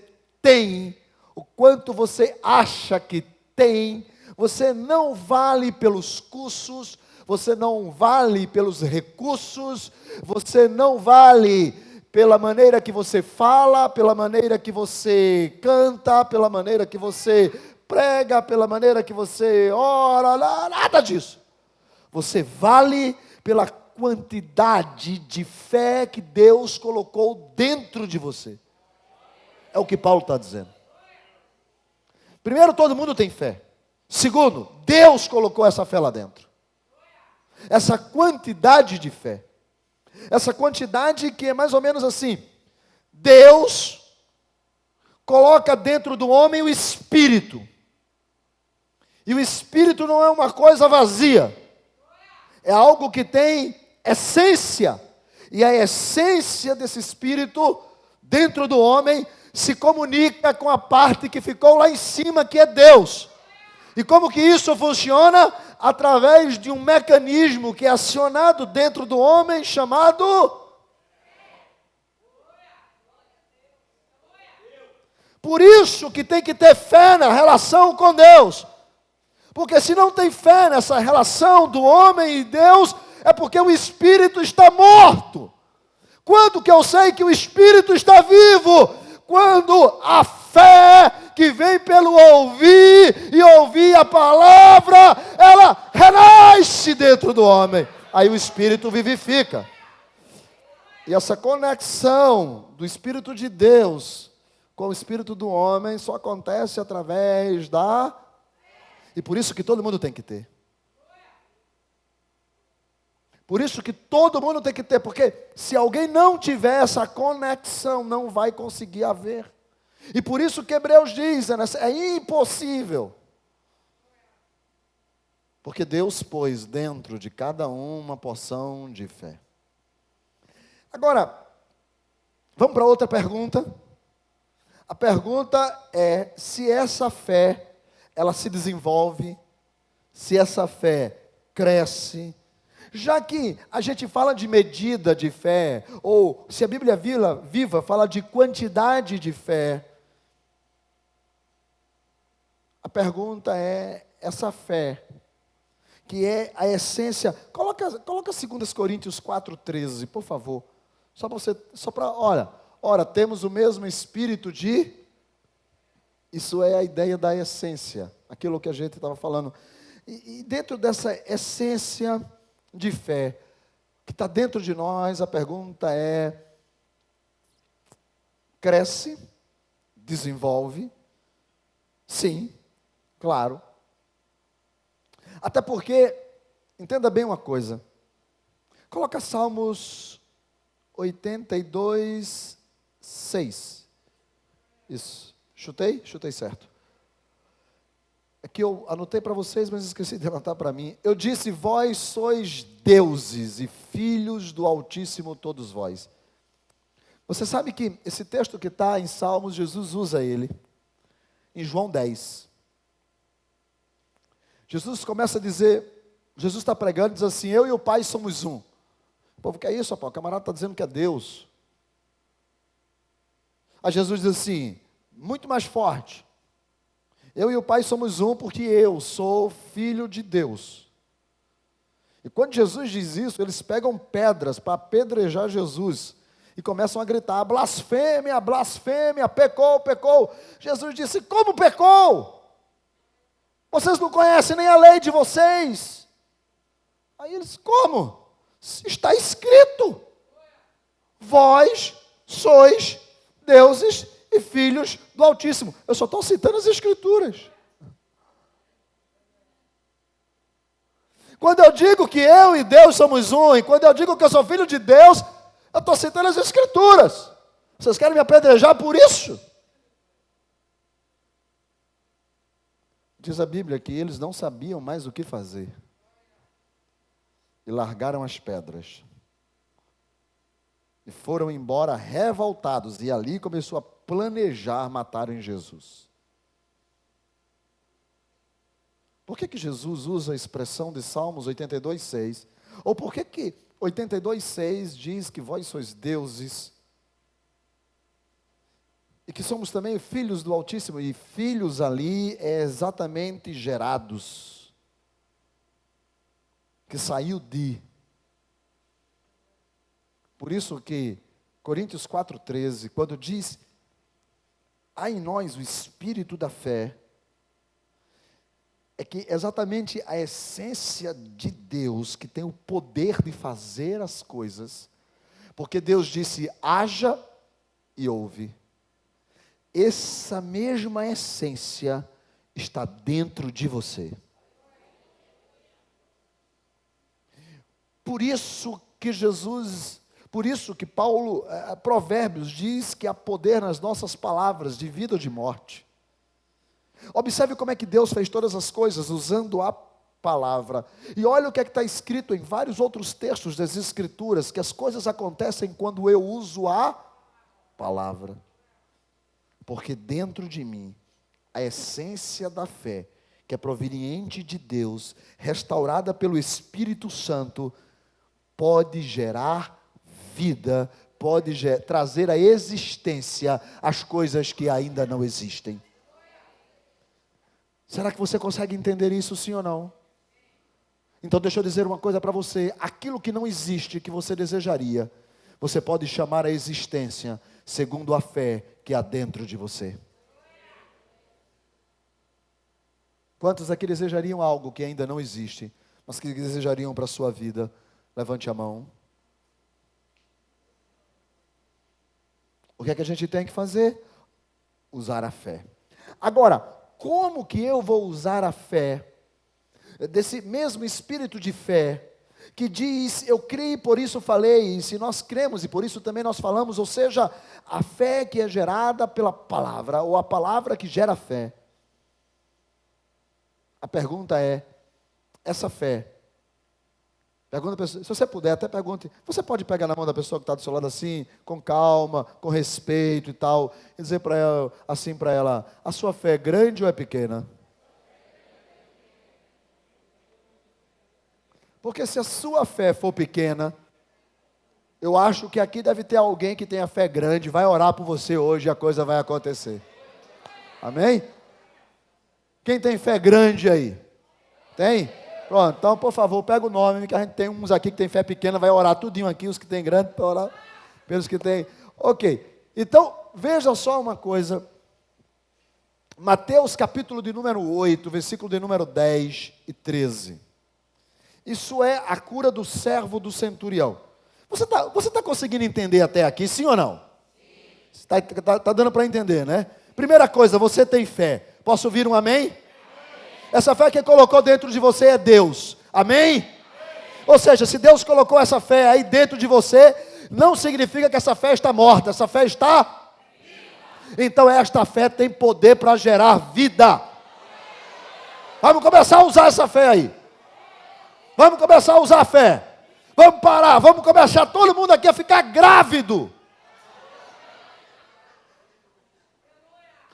tem, o quanto você acha que tem. Você não vale pelos cursos, você não vale pelos recursos, você não vale pela maneira que você fala, pela maneira que você canta, pela maneira que você prega, pela maneira que você ora, nada disso. Você vale pela quantidade de fé que Deus colocou dentro de você. É o que Paulo está dizendo. Primeiro, todo mundo tem fé. Segundo, Deus colocou essa fé lá dentro. Essa quantidade de fé. Essa quantidade que é mais ou menos assim. Deus coloca dentro do homem o Espírito. E o Espírito não é uma coisa vazia. É algo que tem essência. E a essência desse Espírito dentro do homem se comunica com a parte que ficou lá em cima, que é Deus. E como que isso funciona? Através de um mecanismo que é acionado dentro do homem, chamado... Por isso que tem que ter fé na relação com Deus. Porque se não tem fé nessa relação do homem e Deus, é porque o Espírito está morto. Quando que eu sei que o Espírito está vivo? Quando a fé que vem pelo ouvir e ouvir a palavra, ela renasce dentro do homem. Aí o Espírito vivifica. E essa conexão do Espírito de Deus com o Espírito do homem só acontece através da... E por isso que todo mundo tem que ter. Por isso que todo mundo tem que ter, porque se alguém não tiver essa conexão, não vai conseguir haver. E por isso que Hebreus diz, é impossível. Porque Deus pôs dentro de cada um uma porção de fé. Agora, vamos para outra pergunta. A pergunta é se essa fé, ela se desenvolve se essa fé cresce. Já que a gente fala de medida de fé, ou se a Bíblia Viva fala de quantidade de fé, a pergunta é, essa fé, que é a essência, coloca 2 Coríntios 4,13, por favor, ora, temos o mesmo espírito isso é a ideia da essência, aquilo que a gente estava falando, e dentro dessa essência de fé, que está dentro de nós, a pergunta é, cresce, desenvolve, sim, claro, até porque, entenda bem uma coisa, coloca Salmos 82, 6, isso, chutei certo. Aqui eu anotei para vocês, mas esqueci de anotar para mim. Eu disse, vós sois deuses e filhos do Altíssimo todos vós. Você sabe que esse texto que está em Salmos, Jesus usa ele. Em João 10. Jesus começa a dizer, Jesus está pregando e diz assim, eu e o Pai somos um. O povo, que é isso, rapaz? O camarada está dizendo que é Deus. Aí Jesus diz assim, muito mais forte. Eu e o Pai somos um porque eu sou filho de Deus. E quando Jesus diz isso, eles pegam pedras para apedrejar Jesus. E começam a gritar, blasfêmia, blasfêmia, pecou, pecou. Jesus disse, como pecou? Vocês não conhecem nem a lei de vocês. Aí eles, como? Está escrito. Vós sois deuses e filhos do Altíssimo. Eu só estou citando as Escrituras. Quando eu digo que eu e Deus somos um, e quando eu digo que eu sou filho de Deus, eu estou citando as Escrituras. Vocês querem me apedrejar por isso? Diz a Bíblia que eles não sabiam mais o que fazer. E largaram as pedras. E foram embora revoltados. E ali começou a planejar matarem Jesus. Por que Jesus usa a expressão de Salmos 82,6? Ou por que 82,6 diz que vós sois deuses? E que somos também filhos do Altíssimo. E filhos ali é exatamente gerados. Que saiu de. Por isso que Coríntios 4,13, quando diz, há em nós o espírito da fé, é que exatamente a essência de Deus, que tem o poder de fazer as coisas, porque Deus disse, haja e houve. Essa mesma essência está dentro de você. Por isso que Paulo, Provérbios diz que há poder nas nossas palavras, de vida ou de morte. Observe como é que Deus fez todas as coisas, usando a palavra. E olha o que é que está escrito em vários outros textos das Escrituras, que as coisas acontecem quando eu uso a palavra. Porque dentro de mim, a essência da fé, que é proveniente de Deus, restaurada pelo Espírito Santo, pode gerar vida, pode trazer à existência as coisas que ainda não existem. Será que você consegue entender isso, sim ou não? Então deixa eu dizer uma coisa para você, aquilo que não existe, que você desejaria, você pode chamar a existência, segundo a fé que há dentro de você. Quantos aqui desejariam algo que ainda não existe, mas que desejariam para a sua vida? Levante a mão. O que é que a gente tem que fazer? Usar a fé. Agora, como que eu vou usar a fé? Desse mesmo espírito de fé, que diz, eu criei, por isso falei, e se nós cremos, e por isso também nós falamos, ou seja, a fé que é gerada pela palavra, ou a palavra que gera fé. A pergunta é, essa fé, pergunta a pessoa, se você puder, até pergunte, você pode pegar na mão da pessoa que está do seu lado assim, com calma, com respeito e tal, e dizer para ela, assim para ela, a sua fé é grande ou é pequena? Porque se a sua fé for pequena, eu acho que aqui deve ter alguém que tenha fé grande, vai orar por você hoje e a coisa vai acontecer. Amém? Quem tem fé grande aí? Tem? Pronto, então por favor, pega o nome, que a gente tem uns aqui que tem fé pequena, vai orar tudinho aqui, os que tem grande, para orar pelos que tem. Ok, então veja só uma coisa. Mateus capítulo de número 8, versículo de número 10 e 13. Isso é a cura do servo do centurião. Você tá conseguindo entender até aqui, sim ou não? Sim. Tá dando para entender, né? Primeira coisa, você tem fé. Posso ouvir um amém? Amém. Essa fé que colocou dentro de você é Deus. Amém? Amém? Ou seja, se Deus colocou essa fé aí dentro de você, não significa que essa fé está morta. Essa fé está... Então esta fé tem poder para gerar vida. Vamos começar a usar essa fé aí. Vamos começar a usar a fé. Vamos parar, vamos começar todo mundo aqui a ficar grávido.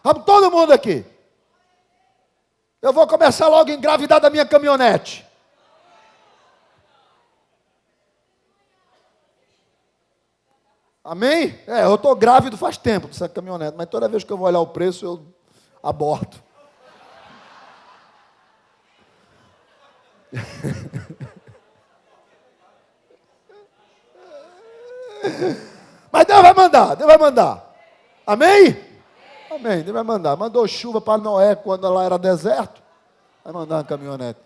Vamos todo mundo aqui. Eu vou começar logo a engravidar da minha caminhonete. Amém? Eu estou grávido faz tempo dessa caminhonete, mas toda vez que eu vou olhar o preço, eu aborto. Mas Deus vai mandar, Deus vai mandar. Amém? Amém, Deus vai mandar. Mandou chuva para Noé quando lá era deserto. Vai mandar uma caminhonete.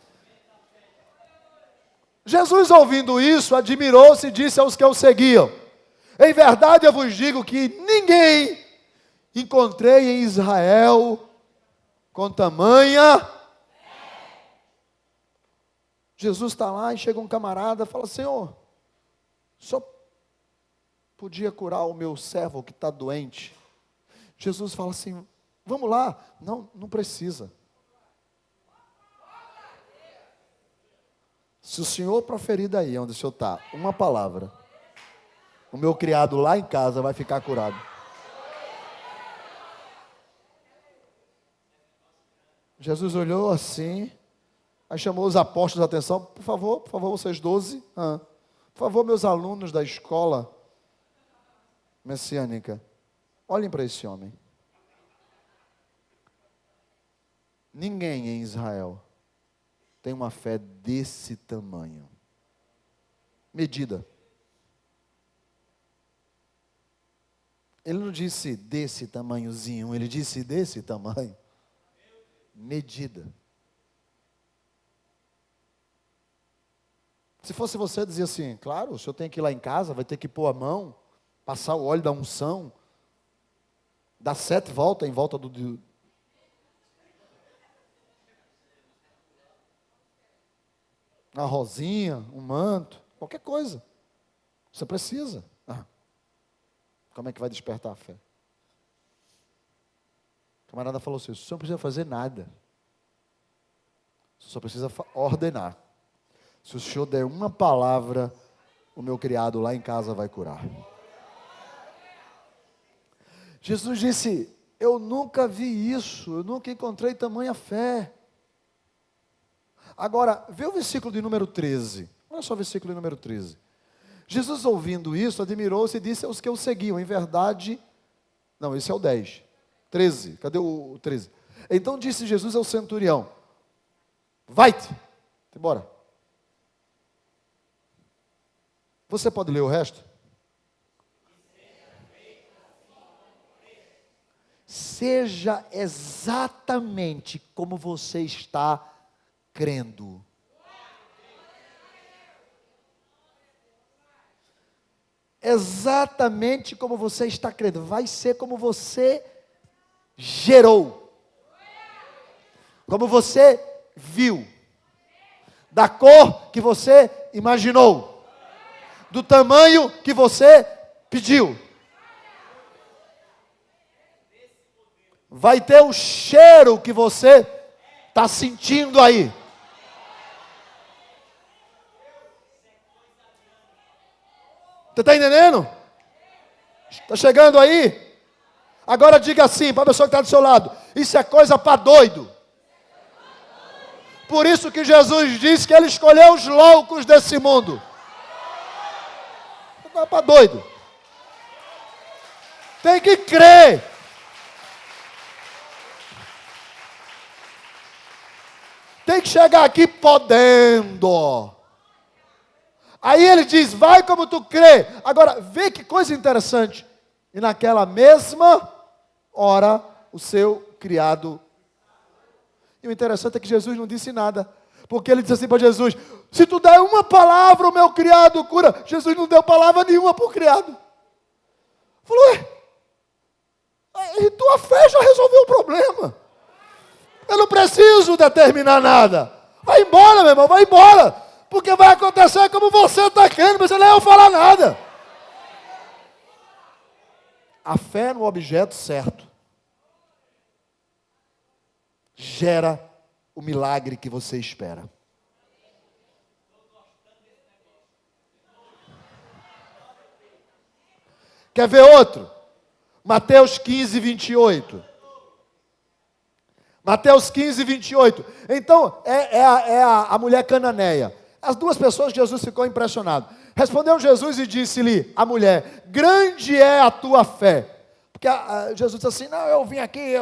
Jesus, ouvindo isso, admirou-se e disse aos que o seguiam: em verdade eu vos digo que ninguém encontrei em Israel com tamanha. Jesus está lá e chega um camarada e fala: Senhor, só podia curar o meu servo que está doente? Jesus fala assim: vamos lá. Não, não precisa. Se o senhor proferir daí onde o senhor está uma palavra, o meu criado lá em casa vai ficar curado. Jesus olhou assim, aí chamou os apóstolos a atenção: por favor, vocês 12, por favor, meus alunos da escola messiânica, olhem para esse homem. Ninguém em Israel tem uma fé desse tamanho. Medida. Ele não disse desse tamanhozinho, ele disse desse tamanho. Medida. Se fosse você, dizia assim: claro, o senhor tem que ir lá em casa, vai ter que pôr a mão, passar o óleo da unção, dar 7 voltas em volta do... Uma rosinha, um manto, qualquer coisa. Você precisa. Como é que vai despertar a fé? O camarada falou assim: o senhor não precisa fazer nada. O senhor só precisa ordenar. Se o senhor der uma palavra, o meu criado lá em casa vai curar. Jesus disse: eu nunca vi isso, eu nunca encontrei tamanha fé. Agora, vê o versículo de número 13. Olha só o versículo de número 13. Jesus, ouvindo isso, admirou-se e disse aos que o seguiam: em verdade... Não, esse é o 10. 13, cadê o 13? Então disse Jesus ao centurião: vai-te, embora. Você pode ler o resto? Seja exatamente como você está crendo. Exatamente como você está crendo. Vai ser como você gerou. Como você viu. Da cor que você imaginou. Do tamanho que você pediu. Vai ter o cheiro que você está sentindo aí. Você está entendendo? Está chegando aí? Agora diga assim para a pessoa que está do seu lado: isso é coisa para doido. Por isso que Jesus disse que Ele escolheu os loucos desse mundo. Não dá para doido. Tem que crer. Tem que chegar aqui podendo. Aí ele diz, vai como tu crê. Agora, vê que coisa interessante. E naquela mesma hora, o seu criado. E o interessante é que Jesus não disse nada. Porque ele disse assim para Jesus, se tu der uma palavra, o meu criado cura. Jesus não deu palavra nenhuma para o criado. Falou, e tua fé já resolveu o problema. Eu não preciso determinar nada. Vai embora, meu irmão, vai embora. Porque vai acontecer como você está querendo, não precisa nem eu falar nada. A fé no objeto certo gera o milagre que você espera. Quer ver outro? Mateus 15, 28. Mateus 15, 28. Então, a mulher cananeia. As duas pessoas, Jesus ficou impressionado. Respondeu Jesus e disse-lhe a mulher, grande é a tua fé. Porque Jesus disse assim, não, eu vim aqui,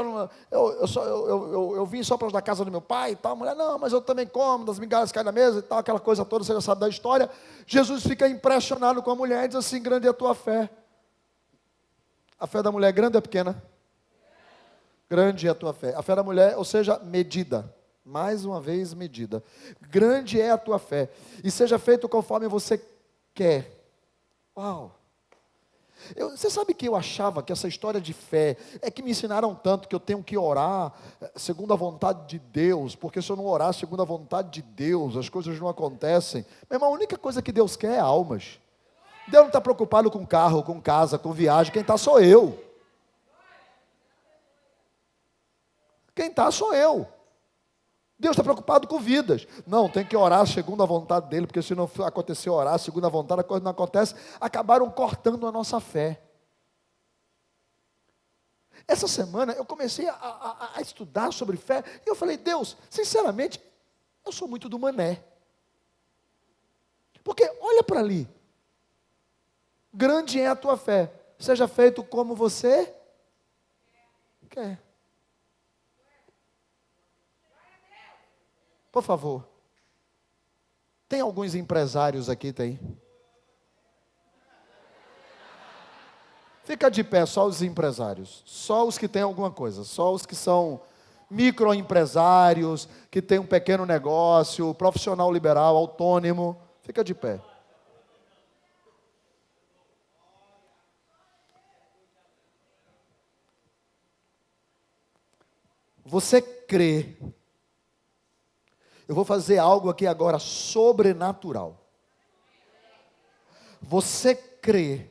eu vim só para da casa do meu pai e tal. A mulher, não, mas eu também como, das migalhas caem na mesa e tal, aquela coisa toda, você já sabe da história. Jesus fica impressionado com a mulher e diz assim, grande é a tua fé. A fé da mulher é grande ou é pequena? Grande é a tua fé. A fé da mulher, ou seja, medida. Mais uma vez, medida. Grande é a tua fé. E seja feito conforme você quer. Uau! Você sabe que eu achava que essa história de fé é que me ensinaram tanto que eu tenho que orar segundo a vontade de Deus, porque se eu não orar segundo a vontade de Deus, as coisas não acontecem. Meu irmão, a única coisa que Deus quer é almas. Deus não está preocupado com carro, com casa, com viagem, quem está sou eu. Quem está sou eu. Deus está preocupado com vidas. Não, tem que orar segundo a vontade dele, porque se não acontecer orar segundo a vontade, a coisa não acontece. Acabaram cortando a nossa fé. Essa semana eu comecei a estudar sobre fé, e eu falei, Deus, sinceramente, eu sou muito do mané. Porque olha para ali. Grande é a tua fé. Seja feito como você quer. Por favor. Tem alguns empresários aqui, tem? Fica de pé, só os empresários. Só os que têm alguma coisa. Só os que são microempresários, que têm um pequeno negócio, profissional liberal, autônomo. Fica de pé. Você crê. Eu vou fazer algo aqui agora sobrenatural. Você crê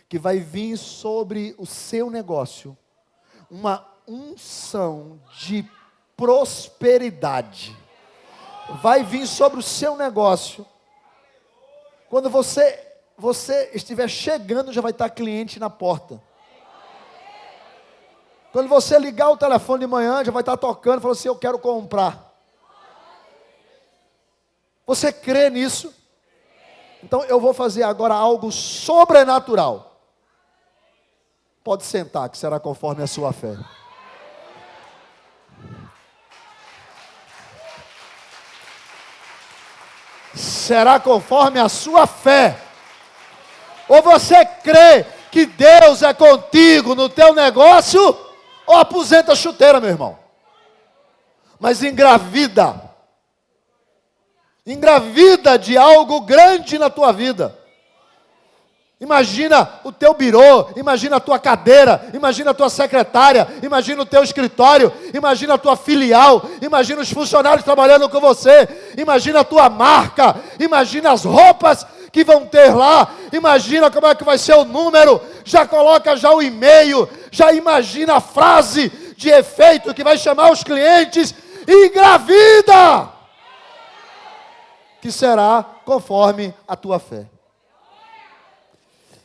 que vai vir sobre o seu negócio uma unção de prosperidade. Vai vir sobre o seu negócio. Quando você estiver chegando, já vai estar cliente na porta. Quando você ligar o telefone de manhã, já vai estar tocando, falando assim, eu quero comprar. Você crê nisso? Então eu vou fazer agora algo sobrenatural. Pode sentar, que será conforme a sua fé. Será conforme a sua fé. Ou você crê que Deus é contigo no teu negócio, ou aposenta a chuteira, meu irmão. Mas engravida. Engravida de algo grande na tua vida. Imagina o teu birô, imagina a tua cadeira, imagina a tua secretária, imagina o teu escritório, imagina a tua filial, imagina os funcionários trabalhando com você, imagina a tua marca, imagina as roupas que vão ter lá, imagina como é que vai ser o número, já coloca já o e-mail, já imagina a frase de efeito que vai chamar os clientes, engravida! Que será conforme a tua fé.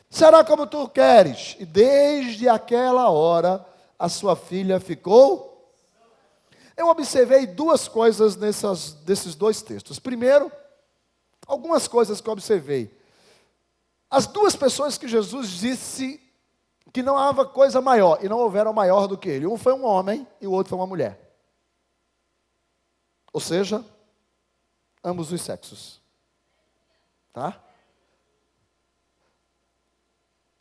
Será como tu queres. E desde aquela hora, a sua filha ficou. Eu observei duas coisas desses dois textos. Primeiro, algumas coisas que eu observei. As duas pessoas que Jesus disse que não havia coisa maior, e não houveram maior do que ele. Um foi um homem e o outro foi uma mulher. Ou seja, ambos os sexos. Tá?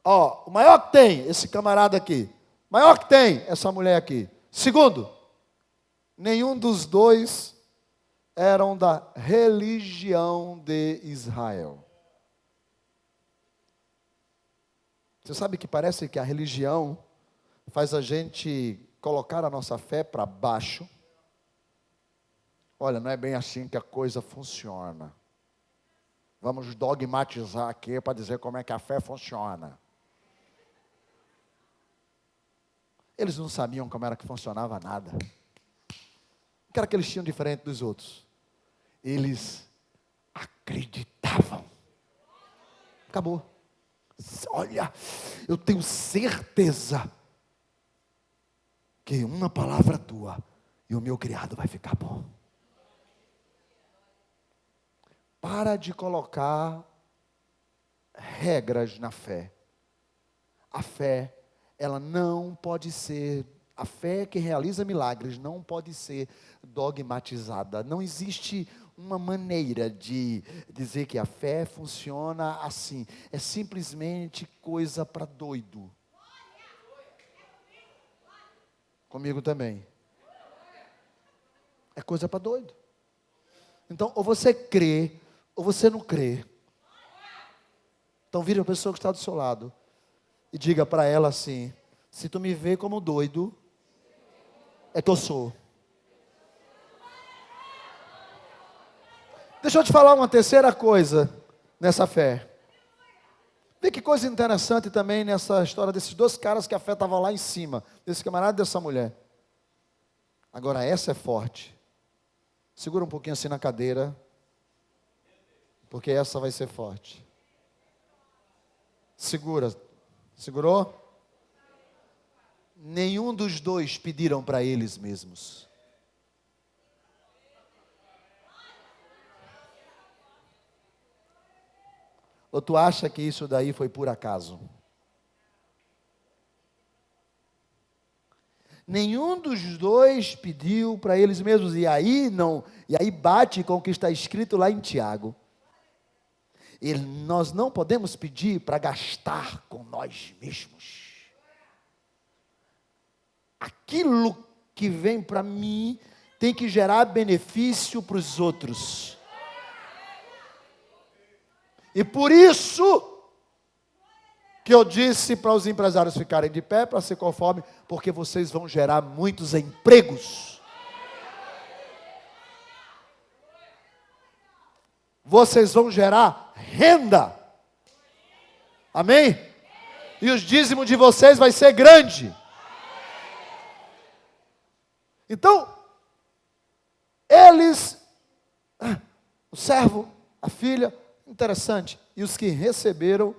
Ó, o maior que tem, esse camarada aqui. O maior que tem, essa mulher aqui. Segundo, nenhum dos dois eram da religião de Israel. Você sabe que parece que a religião faz a gente colocar a nossa fé para baixo. Olha, não é bem assim que a coisa funciona. Vamos dogmatizar aqui para dizer como é que a fé funciona. Eles não sabiam como era que funcionava nada. O que era que eles tinham diferente dos outros? Eles acreditavam. Acabou. Olha, eu tenho certeza que uma palavra tua e o meu criado vai ficar bom. Para de colocar regras na fé. A fé, ela não pode ser, a fé que realiza milagres não pode ser dogmatizada. Não existe uma maneira de dizer que a fé funciona assim. É simplesmente coisa para doido. Comigo também. É coisa para doido. Então, ou você crê, ou você não crê. Então, vira a pessoa que está do seu lado e diga para ela assim: se tu me vê como doido, é que eu sou. Deixa eu te falar uma terceira coisa nessa fé. Vê que coisa interessante também nessa história desses dois caras que a fé estava lá em cima, desse camarada e dessa mulher. Agora essa é forte. Segura um pouquinho assim na cadeira, porque essa vai ser forte. Segura. Segurou? Nenhum dos dois pediram para eles mesmos. Ou tu acha que isso daí foi por acaso? Nenhum dos dois pediu para eles mesmos. E aí bate com o que está escrito lá em Tiago. Nós não podemos pedir para gastar com nós mesmos. Aquilo que vem para mim tem que gerar benefício para os outros. E por isso que eu disse para os empresários ficarem de pé, para ser conforme, porque vocês vão gerar muitos empregos. Vocês vão gerar renda. Amém? E os dízimos de vocês vai ser grande. Então, eles, o servo, a filha, interessante, e os que receberam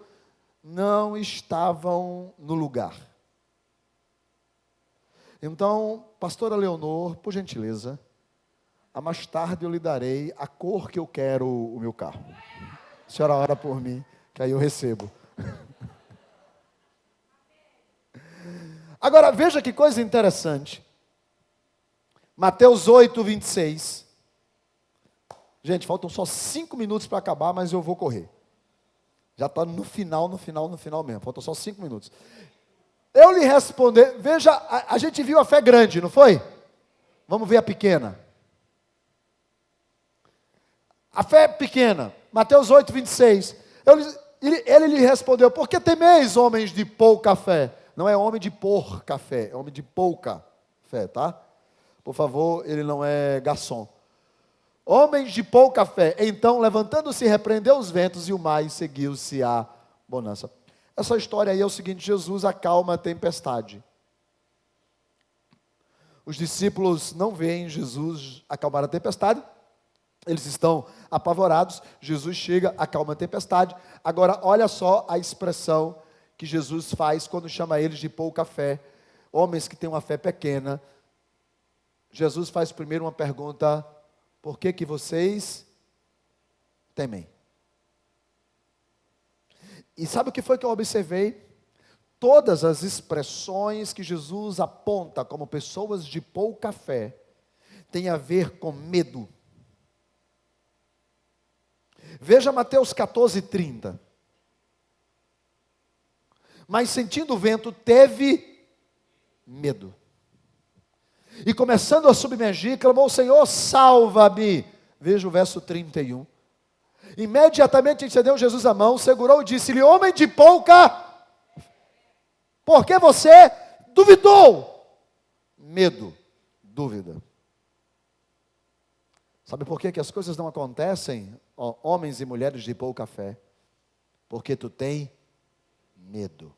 não estavam no lugar. Então, pastora Leonor, por gentileza, a mais tarde eu lhe darei a cor que eu quero o meu carro. A senhora ora por mim, que aí eu recebo. Agora, veja que coisa interessante. Mateus 8, 26. Gente, faltam só 5 minutos para acabar, mas eu vou correr. Já está no final mesmo. Faltam só 5 minutos. Eu lhe responder, veja, a gente viu a fé grande, não foi? Vamos ver a pequena. A fé pequena, Mateus 8, 26. Ele lhe respondeu: por que temeis, homens de pouca fé? Não é homem de porca fé, é homem de pouca fé, tá? Por favor, ele não é garçom. Homens de pouca fé. Então, levantando-se, repreendeu os ventos e o mar, e seguiu-se a bonança. Essa história aí é o seguinte: Jesus acalma a tempestade. Os discípulos não veem Jesus acalmar a tempestade. Eles estão apavorados. Jesus chega, acalma a tempestade. Agora, olha só a expressão que Jesus faz quando chama eles de pouca fé. Homens que têm uma fé pequena, Jesus faz primeiro uma pergunta: por que que vocês temem? E sabe o que foi que eu observei? Todas as expressões que Jesus aponta como pessoas de pouca fé têm a ver com medo. Veja Mateus 14:30. Mas sentindo o vento, teve medo. E começando a submergir, clamou: Senhor, salva-me. Veja o verso 31. Imediatamente estendeu Jesus a mão, segurou e disse-lhe: homem de pouca, por que você duvidou? Medo, dúvida. Sabe por que as coisas não acontecem, ó, homens e mulheres de pouca fé? Porque tu tem medo.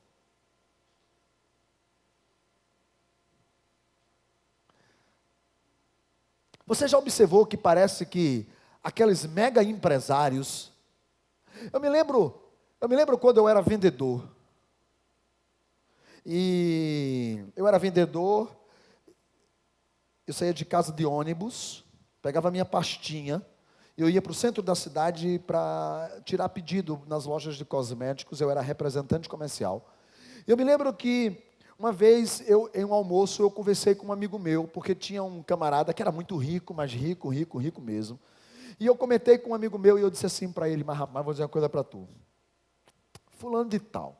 Você já observou que parece que aqueles mega empresários, eu me lembro quando eu era vendedor. E eu era vendedor, eu saía de casa de ônibus, pegava minha pastinha, eu ia para o centro da cidade para tirar pedido nas lojas de cosméticos, eu era representante comercial. Eu me lembro que uma vez, em um almoço, eu conversei com um amigo meu, porque tinha um camarada que era muito rico, mas rico mesmo. E eu comentei com um amigo meu e eu disse assim para ele: mas rapaz, vou dizer uma coisa para tu. Fulano de tal,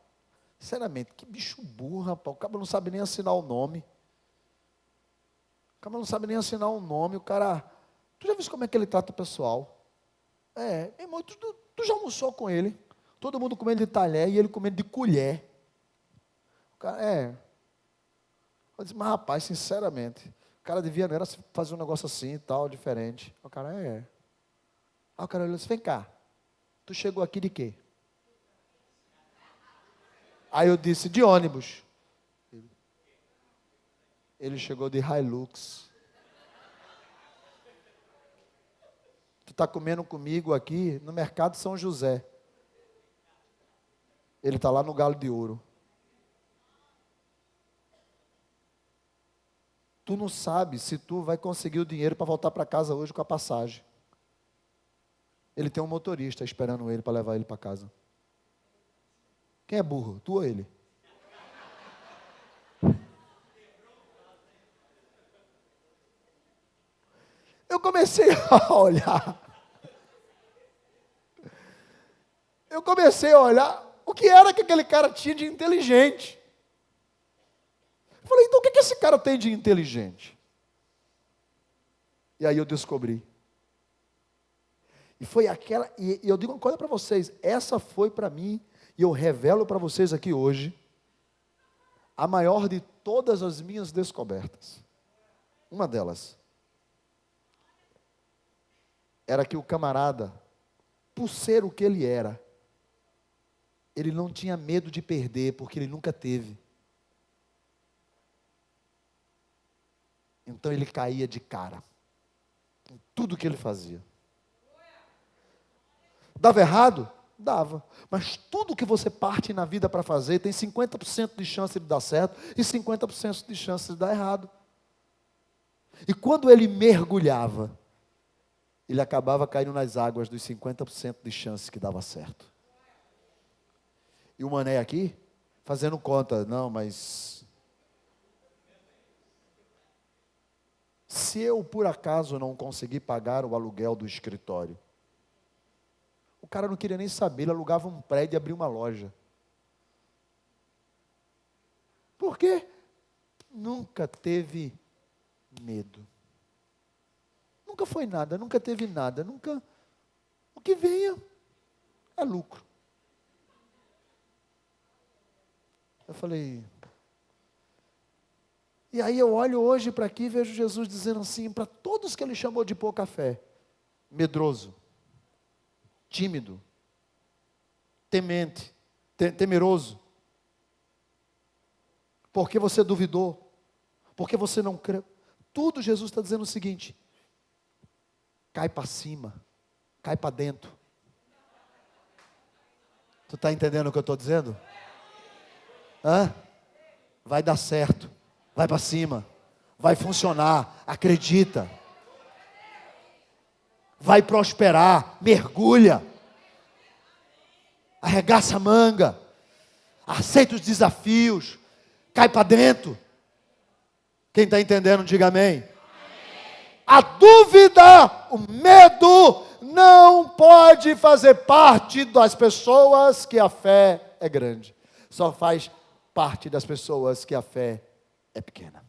sinceramente, que bicho burro, rapaz, o cara não sabe nem assinar o nome. O cara não sabe nem assinar o nome, o cara... Tu já viu como é que ele trata o pessoal? Irmão, tu já almoçou com ele? Todo mundo comendo de talher e ele comendo de colher. O cara, Eu disse: mas rapaz, sinceramente, o cara devia, não era fazer um negócio assim e tal, diferente. O cara, Aí o cara olhou e disse: vem cá, tu chegou aqui de quê? Aí eu disse: de ônibus. Ele chegou de Hilux. Tu está comendo comigo aqui no mercado São José. Ele está lá no Galo de Ouro. Tu não sabe se tu vai conseguir o dinheiro para voltar para casa hoje com a passagem. Ele tem um motorista esperando ele para levar ele para casa. Quem é burro? Tu ou ele? Eu comecei a olhar. Eu comecei a olhar o que era que aquele cara tinha de inteligente. Eu falei: então o que esse cara tem de inteligente? E aí eu descobri. E foi aquela, e eu digo uma coisa para vocês, essa foi para mim, e eu revelo para vocês aqui hoje, a maior de todas as minhas descobertas. Uma delas era que o camarada, por ser o que ele era, ele não tinha medo de perder, porque ele nunca teve. Então ele caía de cara em tudo que ele fazia. Dava errado? Dava. Mas tudo que você parte na vida para fazer tem 50% de chance de dar certo e 50% de chance de dar errado. E quando ele mergulhava, ele acabava caindo nas águas dos 50% de chance que dava certo. E o mané aqui, fazendo conta: não, mas se eu por acaso não conseguir pagar o aluguel do escritório, o cara não queria nem saber, ele alugava um prédio e abria uma loja. Por quê? Nunca teve medo. Nunca foi nada, nunca teve nada, nunca... O que venha é lucro. Eu falei... E aí eu olho hoje para aqui e vejo Jesus dizendo assim, para todos que ele chamou de pouca fé: medroso, tímido, temente, temeroso. Porque você duvidou, porque você não creu. Tudo Jesus está dizendo o seguinte: cai para cima, cai para dentro. Tu está entendendo o que eu estou dizendo? Vai dar certo, vai para cima, Vai funcionar, acredita. Vai prosperar, mergulha. Arregaça a manga. Aceita os desafios. Cai para dentro. Quem está entendendo, diga amém. A dúvida, o medo, não pode fazer parte das pessoas que a fé é grande. Só faz parte das pessoas que a fé é pequena.